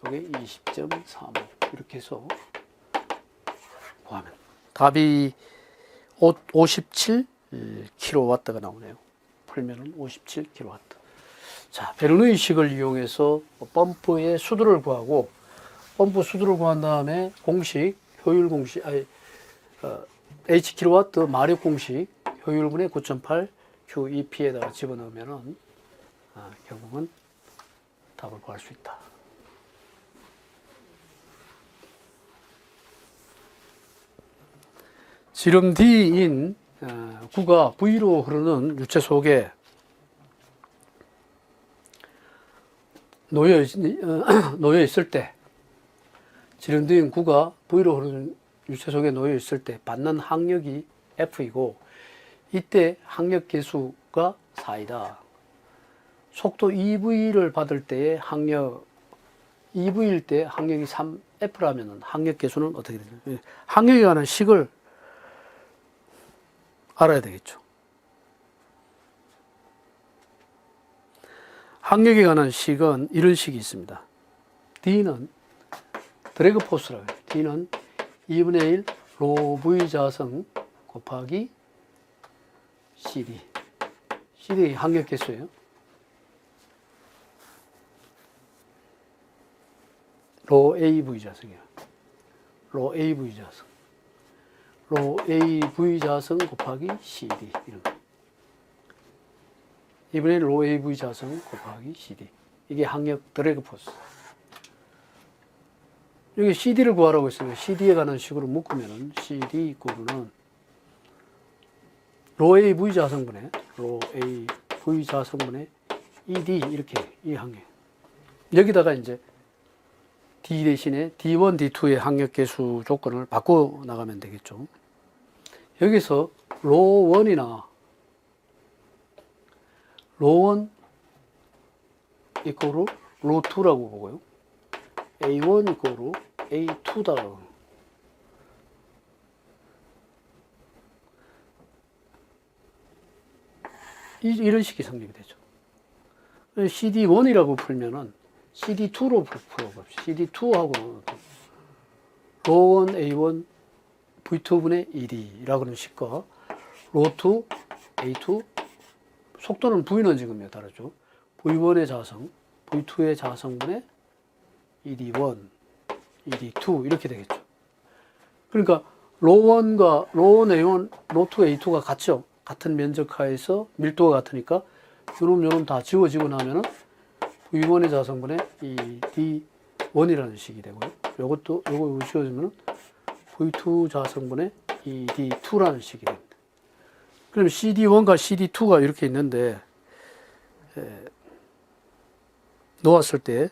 여기 20.35 이렇게 해서 구하면 답이 57kW가 나오네요. 풀면은 57kW. 자, 베르누이식을 이용해서 펌프의 수도를 구하고, 펌프 수도를 구한 다음에 공식, 효율 공식, H 킬로와트 마력 공식, 효율분의 9.8 QEP에다가 집어넣으면은 결국은 답을 구할 수 있다. 지름 D인 구가 V로 흐르는 유체 속에 놓여 있을 때, 지름 D인 구가 V로 흐르는 유체 속에 놓여 있을 때 받는 항력이 F이고, 이때 항력 계수가 4이다. 속도 EV를 받을 때의 항력, EV일 때 항력이 3F라면 항력 계수는 어떻게 되나요? 항력에 관한 식을 알아야 되겠죠. 항력에 관한 식은 이런 식이 있습니다. D는 드래그 포스라고 해요. D는 2분의 1 로 V 자성 곱하기 CD. CD 항력 개수예요. 로 AV 자성이에요. 로 AV 자성. 로 AV 자성 곱하기 CD. 이런 거. 2분의 1 로 AV 자성 곱하기 CD. 이게 항력 드래그 포스. 여기 CD를 구하라고 했으면 CD에 관한 식으로 묶으면은 CD 이꼬르는 로 AV 자성분의 로 AV 자성분의 ED 이렇게 이 항력. 여기다가 이제 D 대신에 D1, D2의 항력 계수 조건을 바꿔 나가면 되겠죠. 여기서 로1이나 로1 이꼬르 로2라고 보고요. A1 이꼬르 A2다. 이런 식이 성립이 되죠. CD1이라고 풀면은 CD2로 풀어봅시다. CD2하고는 로1 A1 V2분의 ED라고 하는 식과 로2 A2 속도는 V는 지금 다르죠. V1의 자성, V2의 자성분의 ED1, ED2 이렇게 되겠죠. 그러니까 로1과 로1 A1, 로2 A2가 같죠. 같은 면적하에서 밀도가 같으니까 요놈 다 지워지고 나면은 V1의 자성분의 ED1이라는 식이 되고요. 요거 지워지면은 V2 자성분의 ED2라는 식이 됩니다. 그럼 CD1과 CD2가 이렇게 있는데 놓았을 때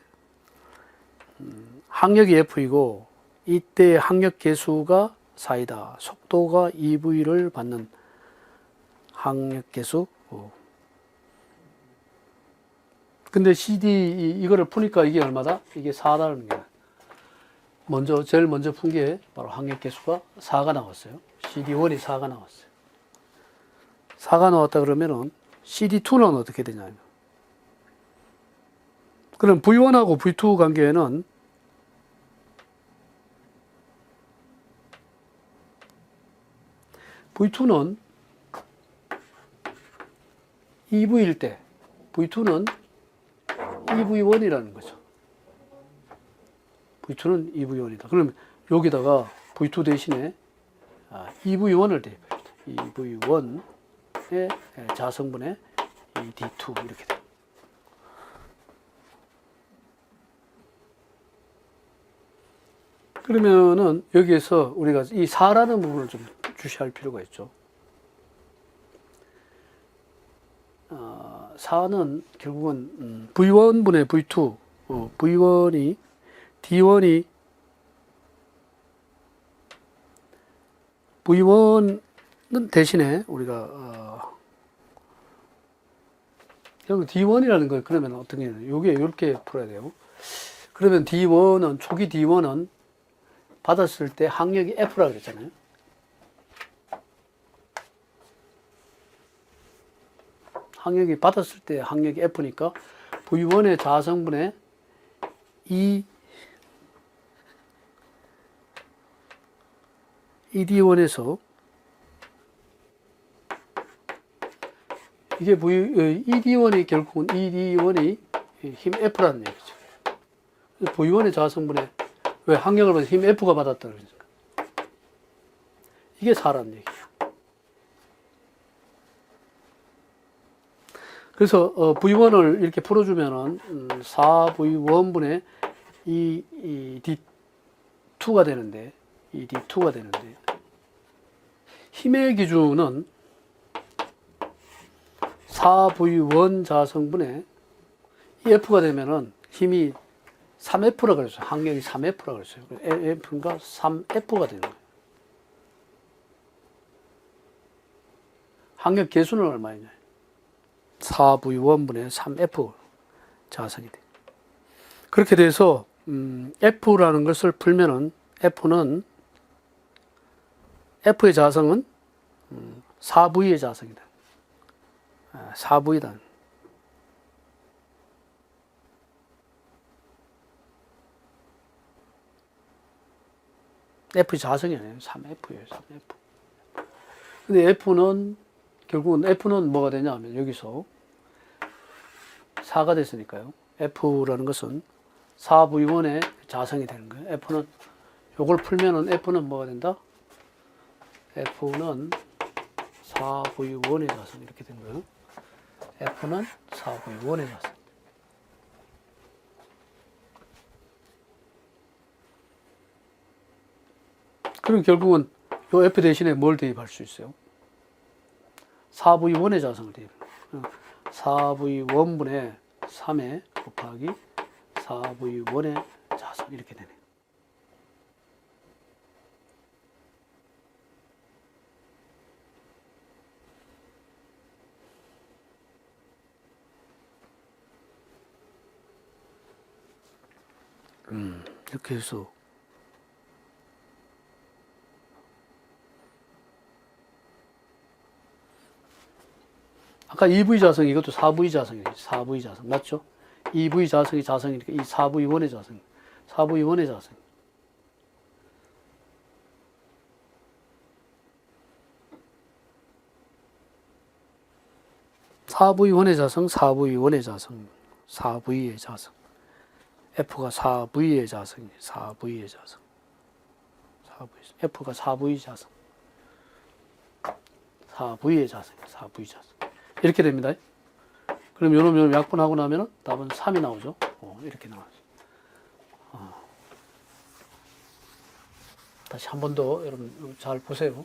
항력이 F이고 이때 항력 계수가 4이다. 속도가 EV를 받는 항력 계수. 근데 CD 이거를 푸니까 이게 얼마다? 이게 4다는 거야. 제일 먼저 푼 게 바로 항력계수가 4가 나왔어요. CD1이 4가 나왔어요. 4가 나왔다 그러면은 CD2는 어떻게 되냐면, 그럼 V1하고 V2 관계에는 V2는 2V일 때 V2는 2V1이라는 거죠. V2는 2V1이다. 그러면 여기다가 V2 대신에 2V1을 대입합니다. 2V1의 자성분의 D2 이렇게 돼요. 그러면은 여기에서 우리가 이 4라는 부분을 좀 주시할 필요가 있죠. 4는 결국은 V1분의 V2, V1이 D1이 V1은 대신에 우리가 결국 D1이라는 거 그러면 어떻게 해요? 요게 이렇게 풀어야 돼요. 그러면 D1은 초기 D1은 받았을 때 항력이 F라 그랬잖아요. 항력이 받았을 때 항력이 F니까 V1의 자성분의 ED1에서 이게 ED1이 결국은 ED1이 힘 F라는 얘기죠. V1의 자성분의 왜 항력을 받아서 힘 F가 받았다 그러니까 이게 4라는 얘기예요. 그래서 V1을 이렇게 풀어주면은 4V1분의 이 D2가 되는데 이 D2가 되는데 힘의 기준은 4V1 자성분의 이 F가 되면은 힘이 3F라 그랬어요. 항력이 3F라 그랬어요. F가 3F가 되는 거예요. 항력 계수는 얼마이냐? 4V1분의 3F 자성이 돼. 그렇게 돼서 F라는 것을 풀면은 F의 자성은 4V의 자성이다. 4V다. F의 자성이 아니에요. 3F예요. 3F. 근데 F는 결국은 F는 뭐가 되냐 하면 여기서 4가 됐으니까요. F라는 것은 4V1의 자성이 되는 거예요. F는 요걸 풀면은 F는 뭐가 된다? F는 4V1의 자성 이렇게 된 거예요. F는 4V1의 자성. 그럼 결국은 요 F 대신에 뭘 대입할 수 있어요? 4V1의 자성을 대입해요. 4V1분의 3에 곱하기 4V1의 자성 이렇게 되네요. 이렇게 해서 아까 2V 자성 이것도 4V 자성이에요. 4V 자성 맞죠? 2V 자성이 자성이니까 이 4V1의 자성 4V1의 자성 4V1의 자성 4V1의 자성 4V의 자성 F가 4V의 자성이에요. 4V의 자성 4V F가 4V 자성 4V의 자성 4V 자성 이렇게 됩니다. 그럼 요놈 약분하고 나면 답은 3이 나오죠. 이렇게 나와요. 다시 한 번 더 여러분 잘 보세요.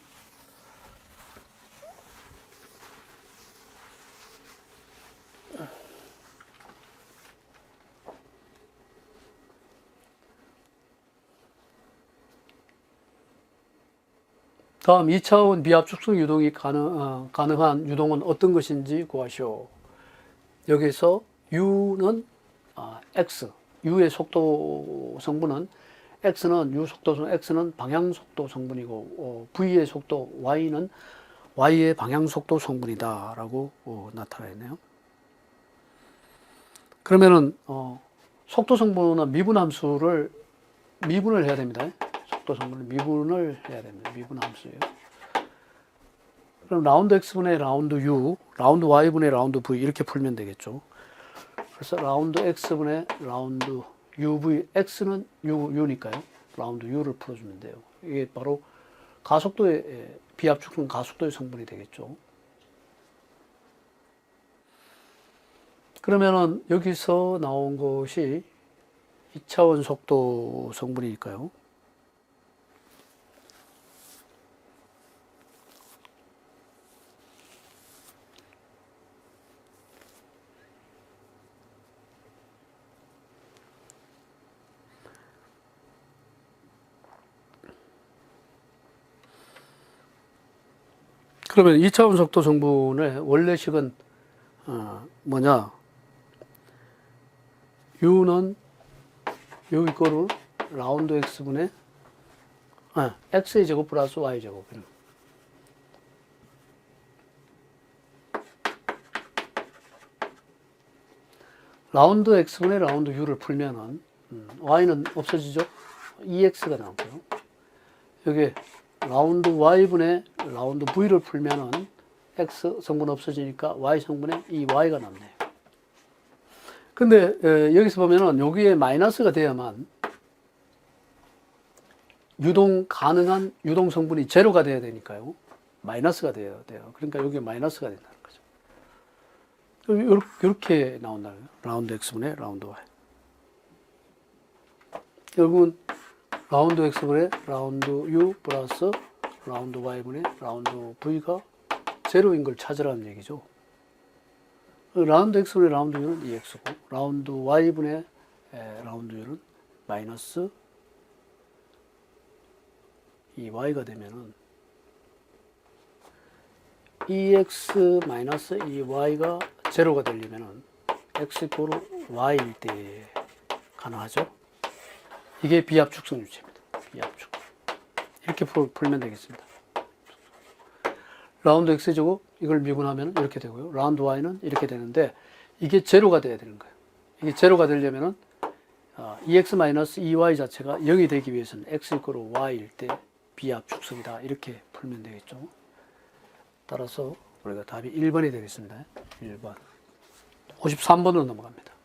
다음 2차원 비압축성 유동이 가능한 유동은 어떤 것인지 구하시오. 여기서 U는 X, U의 속도 성분은 x는 u x는 방향 속도 성분이고 v의 속도 y는 y의 방향 속도 성분이다라고 나타나 있네요. 그러면은 속도 성분은 미분 함수를 미분을 해야 됩니다. 속도 성분을 미분을 해야 됩니다. 미분 함수예요. 그럼 라운드 x분의 라운드 u, 라운드 y분의 라운드 v 이렇게 풀면 되겠죠. 그래서 라운드 x분의 라운드 uv, x는 u니까요. 라운드 u를 풀어주면 돼요. 이게 바로 가속도의 비압축은 가속도의 성분이 되겠죠. 그러면은 여기서 나온 것이 2차원 속도 성분이니까요. 그러면 2차원 속도 성분의 원래식은 뭐냐? u는 여기 거를 라운드 x분의 x의 제곱 플러스 y 제곱. 라운드 x분의 라운드 u를 풀면은 y는 없어지죠? 2x가 나오고요. 여기 라운드 y분의 라운드 v를 풀면은 x 성분 없어지니까 y 성분의 2y가 남네요. 근데 여기서 보면은 여기에 마이너스가 돼야만 유동 가능한 유동 성분이 제로가 돼야 되니까요. 마이너스가 돼야 돼요. 그러니까 여기 마이너스가 된다는 거죠. 이렇게 나온다는 거예요. 라운드 x분의 라운드 y. 결국은 라운드 x분의 라운드 u 플러스 라운드 y분의 라운드 v가 제로인 걸 찾으라는 얘기죠. 라운드 x분의 라운드 u는 2x고 라운드 y분의 라운드 u는 마이너스 2y가 되면은 2x 마이너스 2y가 제로가 되려면은 x 이코르 y일 때 가능하죠. 이게 비압축성 유체입니다. 비압축. 이렇게 풀면 되겠습니다. 라운드 x제곱 이걸 미분하면 이렇게 되고요. 라운드 y는 이렇게 되는데 이게 제로가 돼야 되는 거예요. 이게 제로가 되려면은 2x-2y 자체가 0이 되기 위해서는 x 이코르 y일 때 비압축성이다. 이렇게 풀면 되겠죠. 따라서 우리가 답이 1번이 되겠습니다. 1번. 53번으로 넘어갑니다.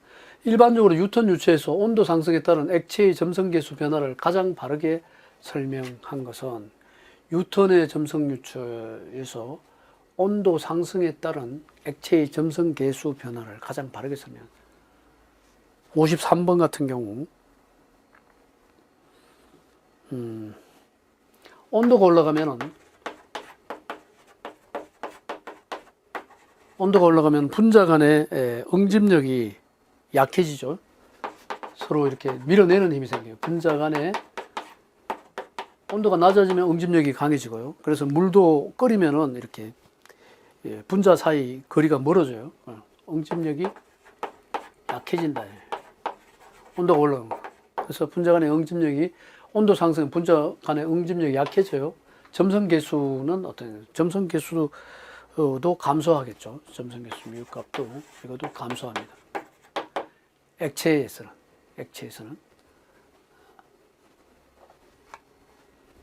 일반적으로 유턴 유체에서 온도 상승에 따른 액체의 점성계수 변화를 가장 바르게 설명한 것은 유턴의 점성 유체에서 온도 상승에 따른 액체의 점성계수 변화를 가장 바르게 설명. 53번 같은 경우 온도가 올라가면 분자 간의 응집력이 약해지죠. 서로 이렇게 밀어내는 힘이 생겨요. 분자 간에 온도가 낮아지면 응집력이 강해지고요. 그래서 물도 끓이면은 이렇게 분자 사이 거리가 멀어져요. 응집력이 약해진다. 온도가 올라가는 거. 그래서 분자 간의 응집력이 온도 상승, 분자 간의 응집력이 약해져요. 점성계수는 어떤 점성계수도 감소하겠죠. 점성계수 미흡값도 이것도 감소합니다. 액체에서는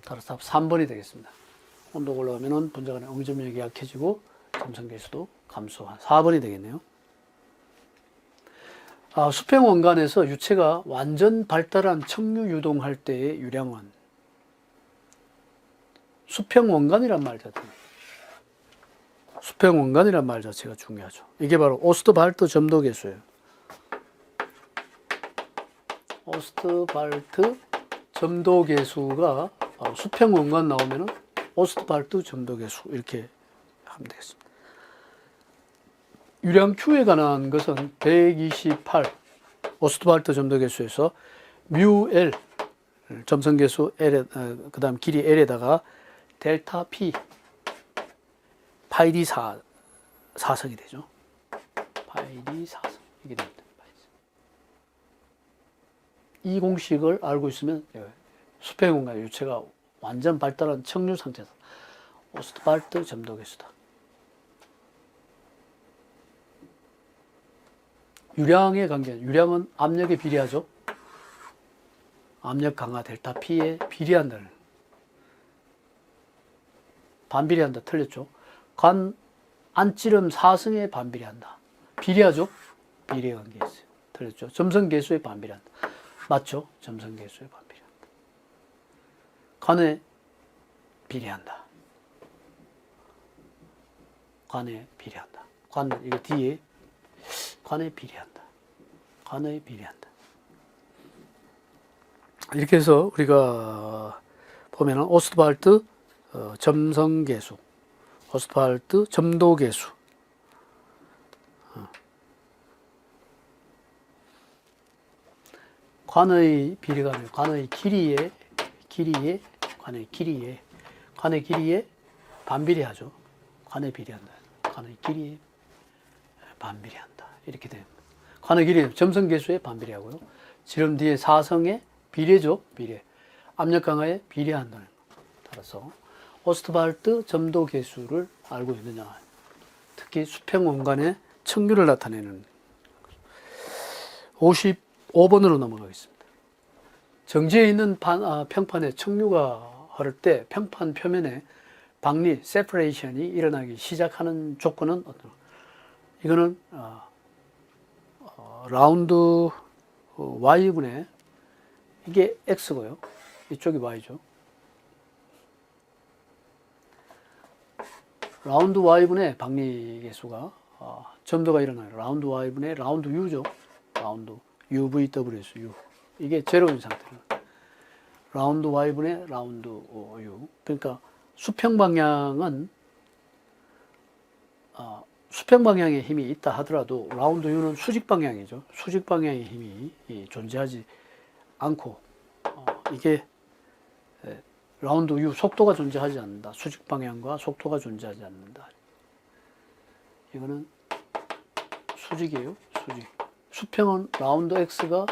따라서 답 3번이 되겠습니다. 온도가 올라가면 분자 간의 응집력이 약해지고 점성계수도 감소한 4번이 되겠네요. 수평 원간에서 유체가 완전 발달한 척류 유동할 때의 유량은 수평 원간이란 말 자체가 중요하죠. 이게 바로 오스트발트 점도계수예요. 오스트발트 점도계수가 수평 원간 나오면은 오스트발트 점도계수 이렇게 하면 되겠습니다. 유량 Q에 관한 것은 128 오스트발트 점도계수에서 μL 점성계수 L 그 다음 길이 L에다가 델타 P 파이 D 사성이 되죠. 파이 D 사성 이게 됩니다. 이 공식을 알고 있으면 수평 공간 유체가 완전 발달한 척류 상태다. 오스트발트 점도계수다. 유량의 관계는, 유량은 압력에 비례하죠. 압력 강화 델타 P에 비례한다는, 반비례한다. 틀렸죠. 관 안찌름 사승에 반비례한다. 비례하죠. 비례 관계 있어요. 틀렸죠. 점성계수에 반비례한다. 맞죠. 점성계수에 반비례한다. 관에 비례한다. 관에 비례한다. 관, 이거 뒤에 관에 비례한다. 관에 비례한다. 이렇게 해서 우리가 보면은 오스트발트 점성계수, 오스트발트 점도계수, 관의 비례가 아니라 관의 길이에 관의 길이에 반비례하죠. 관에 비례한다. 관의 길이에 반비례한다. 이렇게 됩니다. 관의 길이 점성계수에 반비례하고요. 지름 뒤에 사성에 비례죠. 비례. 압력 강화에 비례한다는 것. 따라서 오스트발트 점도계수를 알고 있느냐. 특히 수평 공간의 척류를 나타내는 55번으로 넘어가겠습니다. 정지해 있는 평판에 척류가 흐를 때 평판 표면에 박리, 세퍼레이션이 일어나기 시작하는 조건은 어떤? 이거는 라운드 y분의 이게 x고요. 이쪽이 y죠. 라운드 y분의 박리 계수가 점도가 일어나요. 라운드 y분의 라운드 u죠. 라운드 UVW에서 U. 이게 제로인 상태로. 라운드 y분의 라운드 u. 그러니까 수평 방향은 수평 방향의 힘이 있다 하더라도 라운드 u는 수직 방향이죠. 수직 방향의 힘이 존재하지 않고 이게 라운드 u 속도가 존재하지 않는다. 수직 방향과 속도가 존재하지 않는다. 이거는 수직이에요. 수직. 수평은 라운드 x가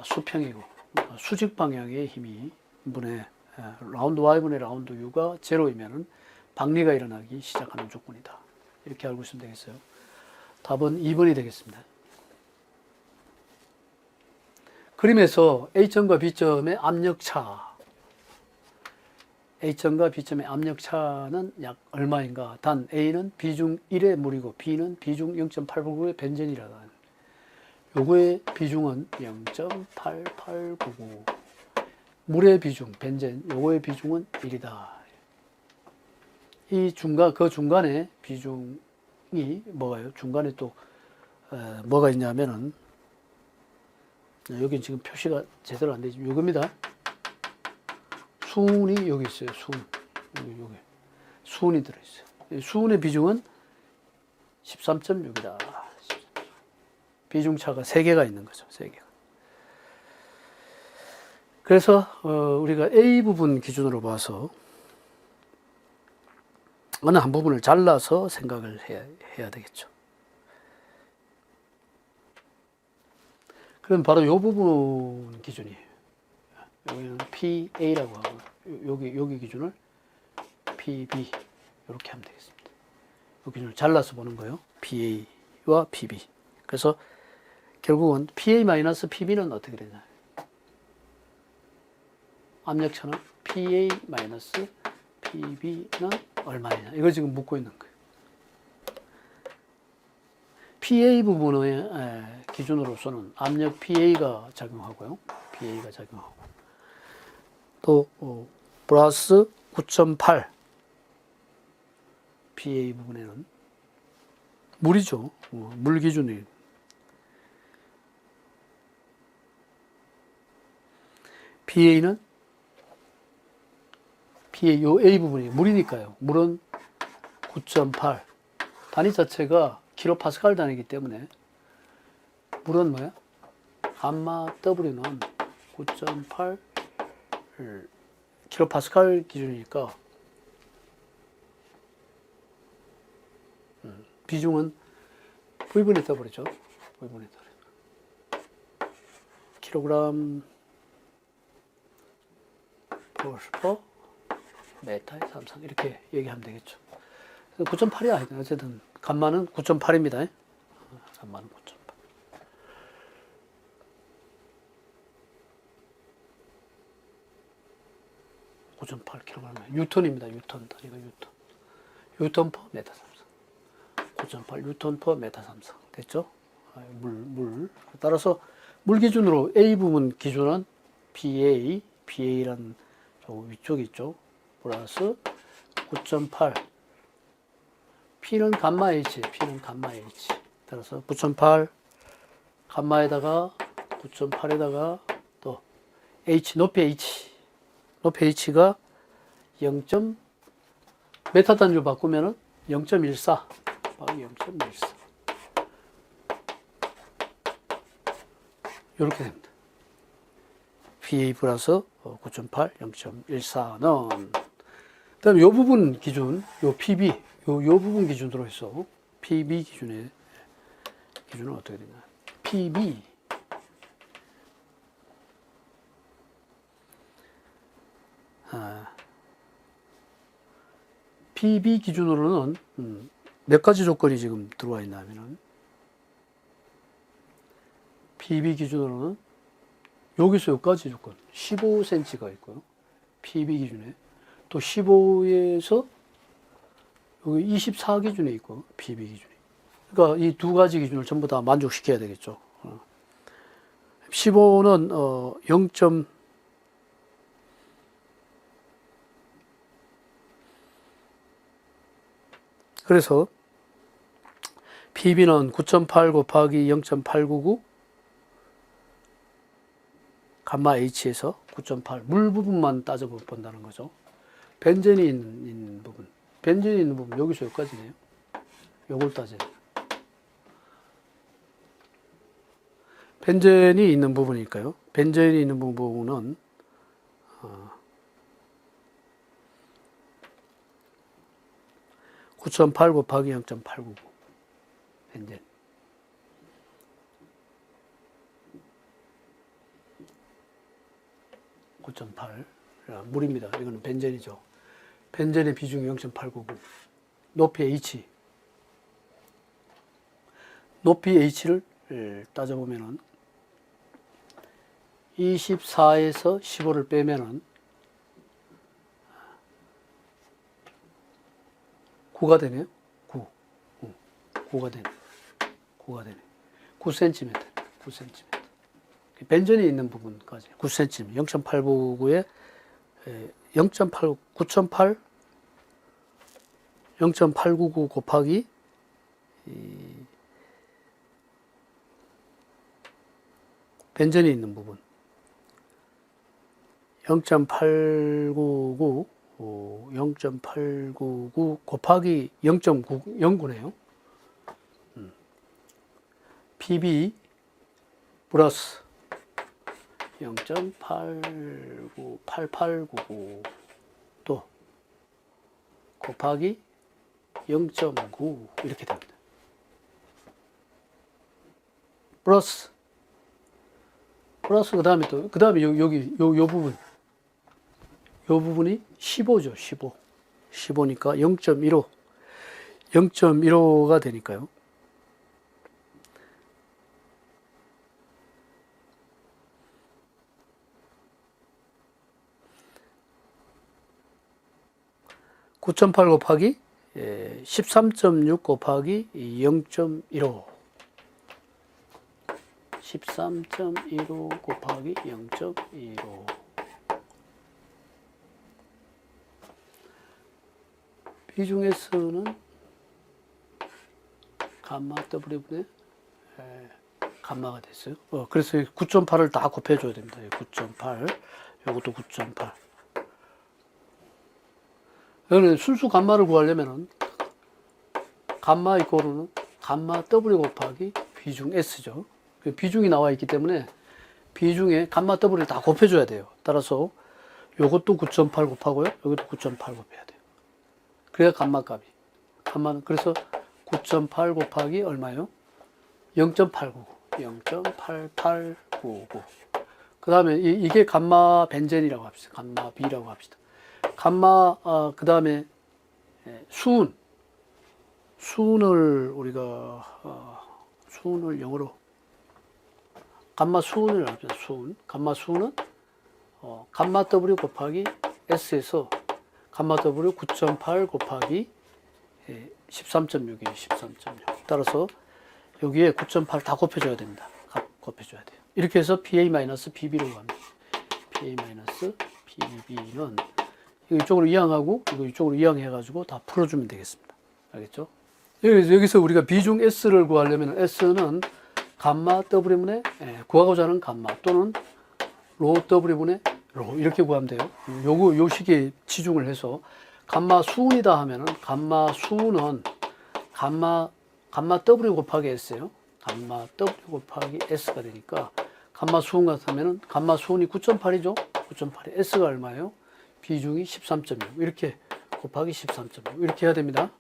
수평이고 수직 방향의 힘이 분의 라운드 y분의 라운드 u가 제로이면은 박리가 일어나기 시작하는 조건이다. 이렇게 알고 있으면 되겠어요. 답은 2번이 되겠습니다. 그림에서 A점과 B점의 압력차, A점과 B점의 압력차는 약 얼마인가? 단 A는 비중 1의 물이고 B는 비중 0.899의 벤젠이라다. 요거의 비중은 0.8899. 물의 비중, 벤젠, 요거의 비중은 1이다. 이 그 중간에 비중이 뭐가요? 중간에 또 뭐가 있냐면은 여기 지금 표시가 제대로 안 되지. 요겁니다. 수은이 여기 있어요. 수은. 여기. 수은이 들어있어요. 수은의 비중은 13.6이다. 비중차가 3개가 있는 거죠. 3개가. 그래서 우리가 A 부분 기준으로 봐서 어느 한 부분을 잘라서 생각을 해야 되겠죠. 그럼 바로 이 부분 기준이에요. 여기는 PA라고 하고 여기 기준을 PB 이렇게 하면 되겠습니다. 이 기준을 잘라서 보는 거예요. PA와 PB. 그래서 결국은 PA-PB는 어떻게 되냐? 압력차는 PA-PB는 얼마냐? 이걸 지금 묻고 있는 거예요. PA 부분의 기준으로서는 압력 PA가 작용하고요. PA가 작용하고. 또 플러스 9.8 PA 부분에는 물이죠. 물 기준이. PA는 PA 요 A 부분이 물이니까요. 물은 9.8 단위 자체가 킬로파스칼 단위이기 때문에 물은 뭐야? 감마 W는 9.8 킬로파스칼 기준이니까 비중은 V분의 W죠. V분의 W. 킬로그램 volts per 메타의 삼성 이렇게 얘기하면 되겠죠. 9.8이야. 어쨌든 감마는 9.8입니다. 감마는 9.8. 9.8kg 뉴턴입니다. 뉴턴 단위가 뉴턴. 뉴턴 퍼 메타 삼성. 9.8 뉴턴 퍼 메타 삼성. 됐죠? 물. 따라서 물 기준으로 A 부분 기준은 BA라는 저 위쪽에 있죠. 플러스 9.8. P는 감마 H. 따라서 9.8 감마에다가 9.8에다가 또 H 높이 H가 0. 메타 단위로 바꾸면은 0.14. 0.14. 이렇게 됩니다. PA 플러스 9.8, 0.14는 그다음에 이 부분 기준, 요 PB, 요 부분 기준으로 해서 PB 기준은 어떻게 되냐? PB PB 기준으로는 몇 가지 조건이 지금 들어와 있냐면은 PB 기준으로는 여기서 여기까지 조건 15cm가 있고요. PB 기준에 또 15에서 여기 24 기준에 있고 PB 기준이. 그러니까 이 두 가지 기준을 전부 다 만족시켜야 되겠죠. 15는 0. 그래서 PB는 9.8 곱하기 0.899 감마 H에서 9.8 물 부분만 따져본다는 거죠. 벤젠이 있는 부분. 벤젠이 있는 부분 여기서 여기까지네요. 요걸 따져요. 벤젠이 있는 부분이니까요. 벤젠이 있는 부분은 9.8 곱하기 0.899 벤젠. 물입니다. 이거는 벤젠이죠. 벤젠의 비중이 0.899. 높이 H. 높이 H를 따져보면은 24에서 15를 빼면은 9가 되네요. 9가 되네. 9cm. 벤젠이 있는 부분까지 9cm, 0.899에 0.899 곱하기 벤젠이 있는 부분 0.899 곱하기 0.09네요. PB 플러스 0.8899 또 곱하기 0.9 이렇게 됩니다. 플러스 그 다음에 여기 요 부분 요 부분이 15죠. 15니까 0.15가 되니까요. (9.8) 곱하기 13.6 곱하기 0.15 13.15 곱하기 0.15 비중에서는 감마 W분의 감마가 됐어요. 그래서 9.8을 다 곱해줘야 됩니다. 9.8 이것도 9.8 여기는 순수 감마를 구하려면은 감마 이코르는 감마 W 곱하기 비중 S죠. 비중이 나와 있기 때문에 비중에 감마 W를 다 곱해줘야 돼요. 따라서 요것도 9.8 곱하고요. 여기도 9.8 곱해야 돼요. 그래야 감마 값이. 감마는 그래서 9.8 곱하기 얼마요? 0.899. 0.8899 그 다음에 이게 감마 벤젠이라고 합시다. 감마 B라고 합시다. 감마, 그 다음에 수은을 우리가, 수은을 영어로, 감마 수은을 합시다. 감마 수은은, 감마 W 곱하기 S에서 감마 W 9.8 곱하기 13.6이에요. 13.6. 따라서 여기에 9.8 다 곱해줘야 됩니다. 곱해줘야 돼요. 이렇게 해서 PA-PB로 갑니다. PA-PB는 이쪽으로 이항하고 이쪽으로 이항해가지고 다 풀어주면 되겠습니다. 알겠죠? 여기서 우리가 비중 S를 구하려면 S는 감마 W분의 구하고자 하는 감마 또는 로 W분의 로 이렇게 구하면 돼요. 요 식에 치중을 해서 감마 수은이다 하면은 감마 수은은 감마 W 곱하기 S예요. 감마 W 곱하기 S가 되니까 감마 수은 같으면은 감마 수은이 9.8이죠. 9.8에 S가 얼마예요? 비중이 13.6 이렇게 곱하기 13.6 이렇게 해야 됩니다.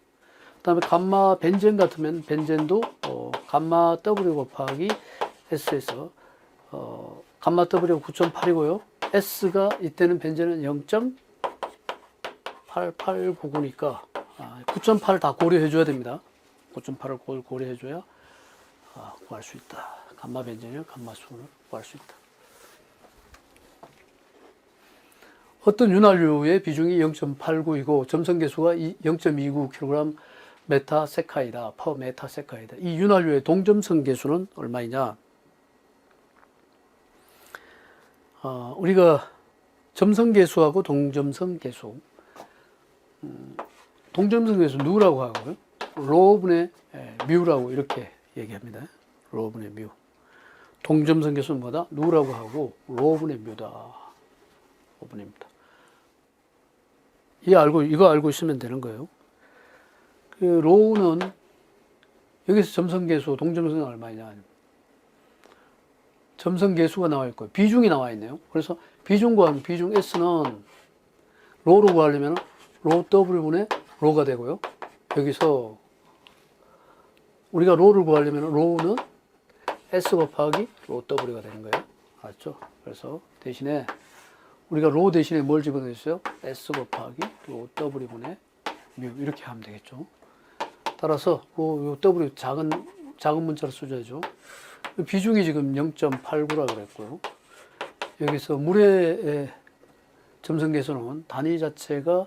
그 다음에 감마 벤젠 같으면 벤젠도 감마 W 곱하기 S에서 감마 W가 9.8이고요. S가 이때는 벤젠은 0.8899니까 9.8을 다 고려해 줘야 됩니다. 9.8을 고려해 줘야 구할 수 있다. 감마 벤젠이나 감마 수은을 구할 수 있다. 어떤 윤활유의 비중이 0.89이고 점성계수가 0.29kg 메타세카이다. 퍼 메타세카이다. 이 윤활유의 동점성계수는 얼마이냐? 우리가 점성계수하고 동점성계수. 동점성계수 누구라고 하고요? 로분의 뮤라고 이렇게 얘기합니다. 로분의 뮤. 동점성계수는 뭐다? 누구라고 하고 로분의 뮤다. 로분입니다. 이거 알고 있으면 되는 거예요. 그 로우는 여기서 점성계수, 동점성은 얼마냐? 점성계수가 나와 있고 비중이 나와 있네요. 그래서 비중 구하면 비중 S는 로로 구하려면 로 W분의 로가 되고요. 여기서 우리가 로를 구하려면 로는 S 곱하기 로 W가 되는 거예요. 알았죠? 그래서 대신에 우리가 로 대신에 뭘 집어넣었어요? S 곱하기 로 W분의 뮤 이렇게 하면 되겠죠. 따라서 요 W 작은 문자로 써줘야죠. 비중이 지금 0.89라고 그랬고요. 여기서 물의 점성계수는 단위 자체가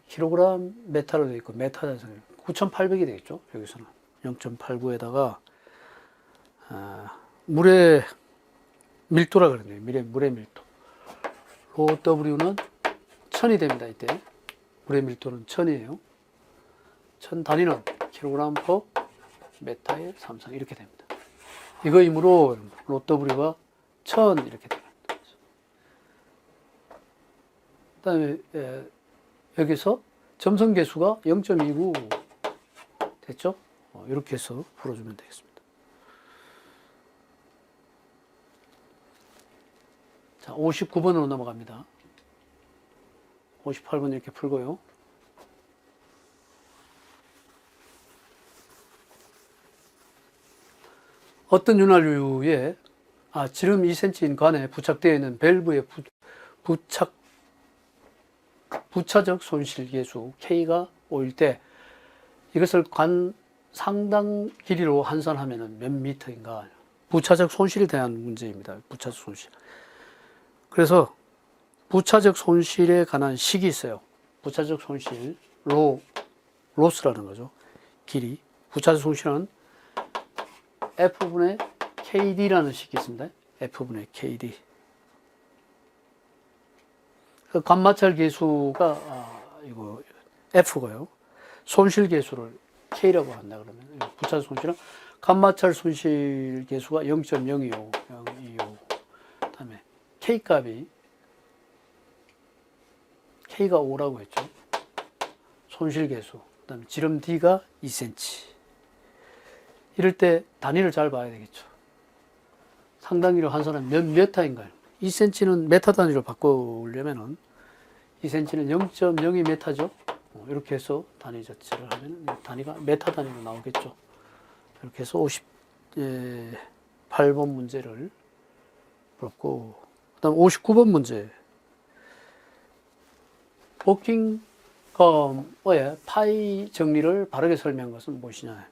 킬로그램 메타로 되어 있고 메타 자체는 9,800이 되겠죠. 여기서는 0.89에다가 물의 밀도라 그러네요. 물의 밀도. 로 W는 1000이 됩니다. 이때 물의 밀도는 1000이에요. 1000 단위는 킬로그램 퍼 메타의 3상 이렇게 됩니다. 이거이므로 로 W가 1000 이렇게 됩니다. 그 다음에 여기서 점성계수가 0.29 됐죠? 이렇게 해서 풀어주면 되겠습니다. 자, 59번으로 넘어갑니다. 58번 이렇게 풀고요. 어떤 윤활유에 지름 2cm인 관에 부착되어 있는 밸브의 부차적 손실계수 K가 5일 때 이것을 관 상당 길이로 환산하면 몇 미터인가? 부차적 손실에 대한 문제입니다. 부차적 손실. 그래서 부차적 손실에 관한 식이 있어요. 부차적 손실, 로스라는 거죠. 길이. 부차적 손실은 F분의 KD라는 식이 있습니다. F분의 KD. 그 관마찰 계수가 이거 F고요. 손실 계수를 K라고 한다 그러면 부차적 손실은 관마찰 손실 계수가 0.025, 025. 그다음에 K 값이 K가 5라고 했죠. 손실 계수. 그다음에 지름 D가 2cm. 이럴 때 단위를 잘 봐야 되겠죠. 상당히를 환산하면 몇 메타인가요? 2cm는 메타 단위로 바꾸려면은 2cm는 0.02 메타죠. 이렇게 해서 단위 자체를 하면 단위가 메타 단위로 나오겠죠. 이렇게 해서 58번 문제를 그렇고, 그 다음 59번 문제. 버킹엄의 파이 정리를 바르게 설명한 것은 무엇이냐.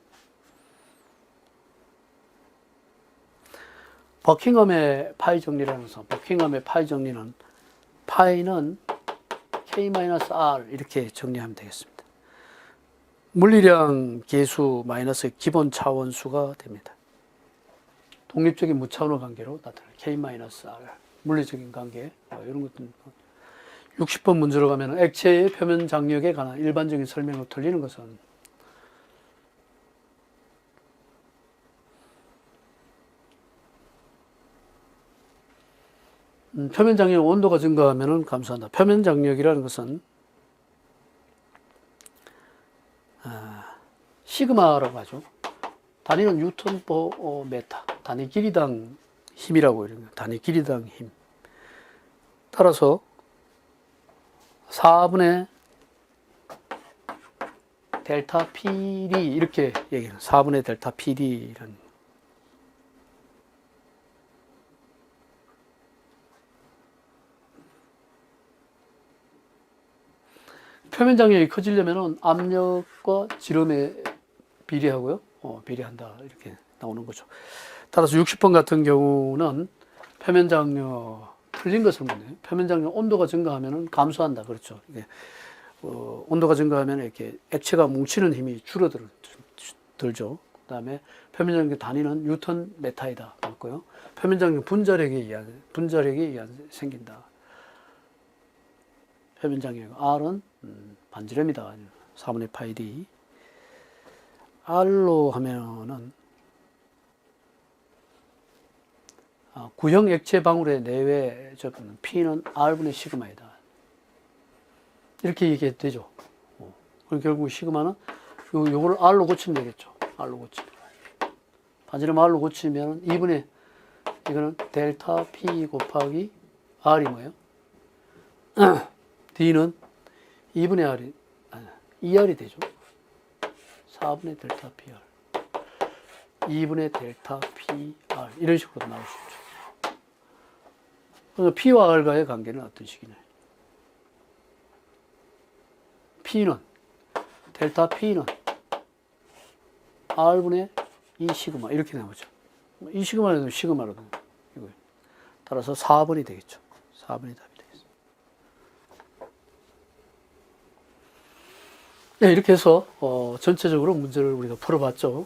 버킹엄의 파이 정리라는 것은, 버킹엄의 파이 정리는, 파이는 K-R 이렇게 정리하면 되겠습니다. 물리량 계수 마이너스 기본 차원수가 됩니다. 독립적인 무차원호 관계로 나타나요. K-R. 물리적인 관계, 이런 것들. 60번 문제로 가면 액체의 표면 장력에 관한 일반적인 설명으로 틀리는 것은 표면 장력 온도가 증가하면 감소한다. 표면 장력이라는 것은 시그마라고 하죠. 단위는 뉴턴 퍼 메타. 단위 길이당 힘이라고 이런 거예요. 단위 길이당 힘. 따라서 4분의 델타 PD 이렇게 얘기해요. 4분의 델타 PD라는. 표면 장력이 커지려면 압력과 지름에 비례하고요. 비례한다. 이렇게 나오는 거죠. 따라서 60번 같은 경우는 표면 장력 틀린 것을 묻네요. 표면 장력 온도가 증가하면 감소한다. 그렇죠. 이게 온도가 증가하면 이렇게 액체가 뭉치는 힘이 줄어들죠. 그다음에 표면 장력 단위는 뉴턴 메타이다. 맞고요. 표면 장력 분자력에 의한 생긴다. 표면 장력 R은 반지름이다. 4분의 파이 D. R로 하면은 구형 액체 방울의 내외 접근 P는 R분의 시그마이다. 이렇게 얘기해도 되죠. 그럼 결국 시그마는 요거를 R로 고치면 되겠죠. R로 고치면. 반지름 R로 고치면 2분의 이거는 델타 P 곱하기 R이 뭐예요? D는 2분의 R이 2R이 되죠. 4분의 델타 PR 2분의 델타 PR 이런 식으로 나올 수 있죠. 그래서 P와 R과의 관계는 어떤 식이냐. P는 델타 P는 R분의 2 시그마 이렇게 나오죠. 이 시그마는 시그마로 이거예요. 따라서 4번이 되겠죠. 4번이 답이 되겠습니다. 네, 이렇게 해서 전체적으로 문제를 우리가 풀어봤죠.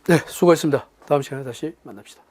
네, 수고했습니다. 다음 시간에 다시 만납시다.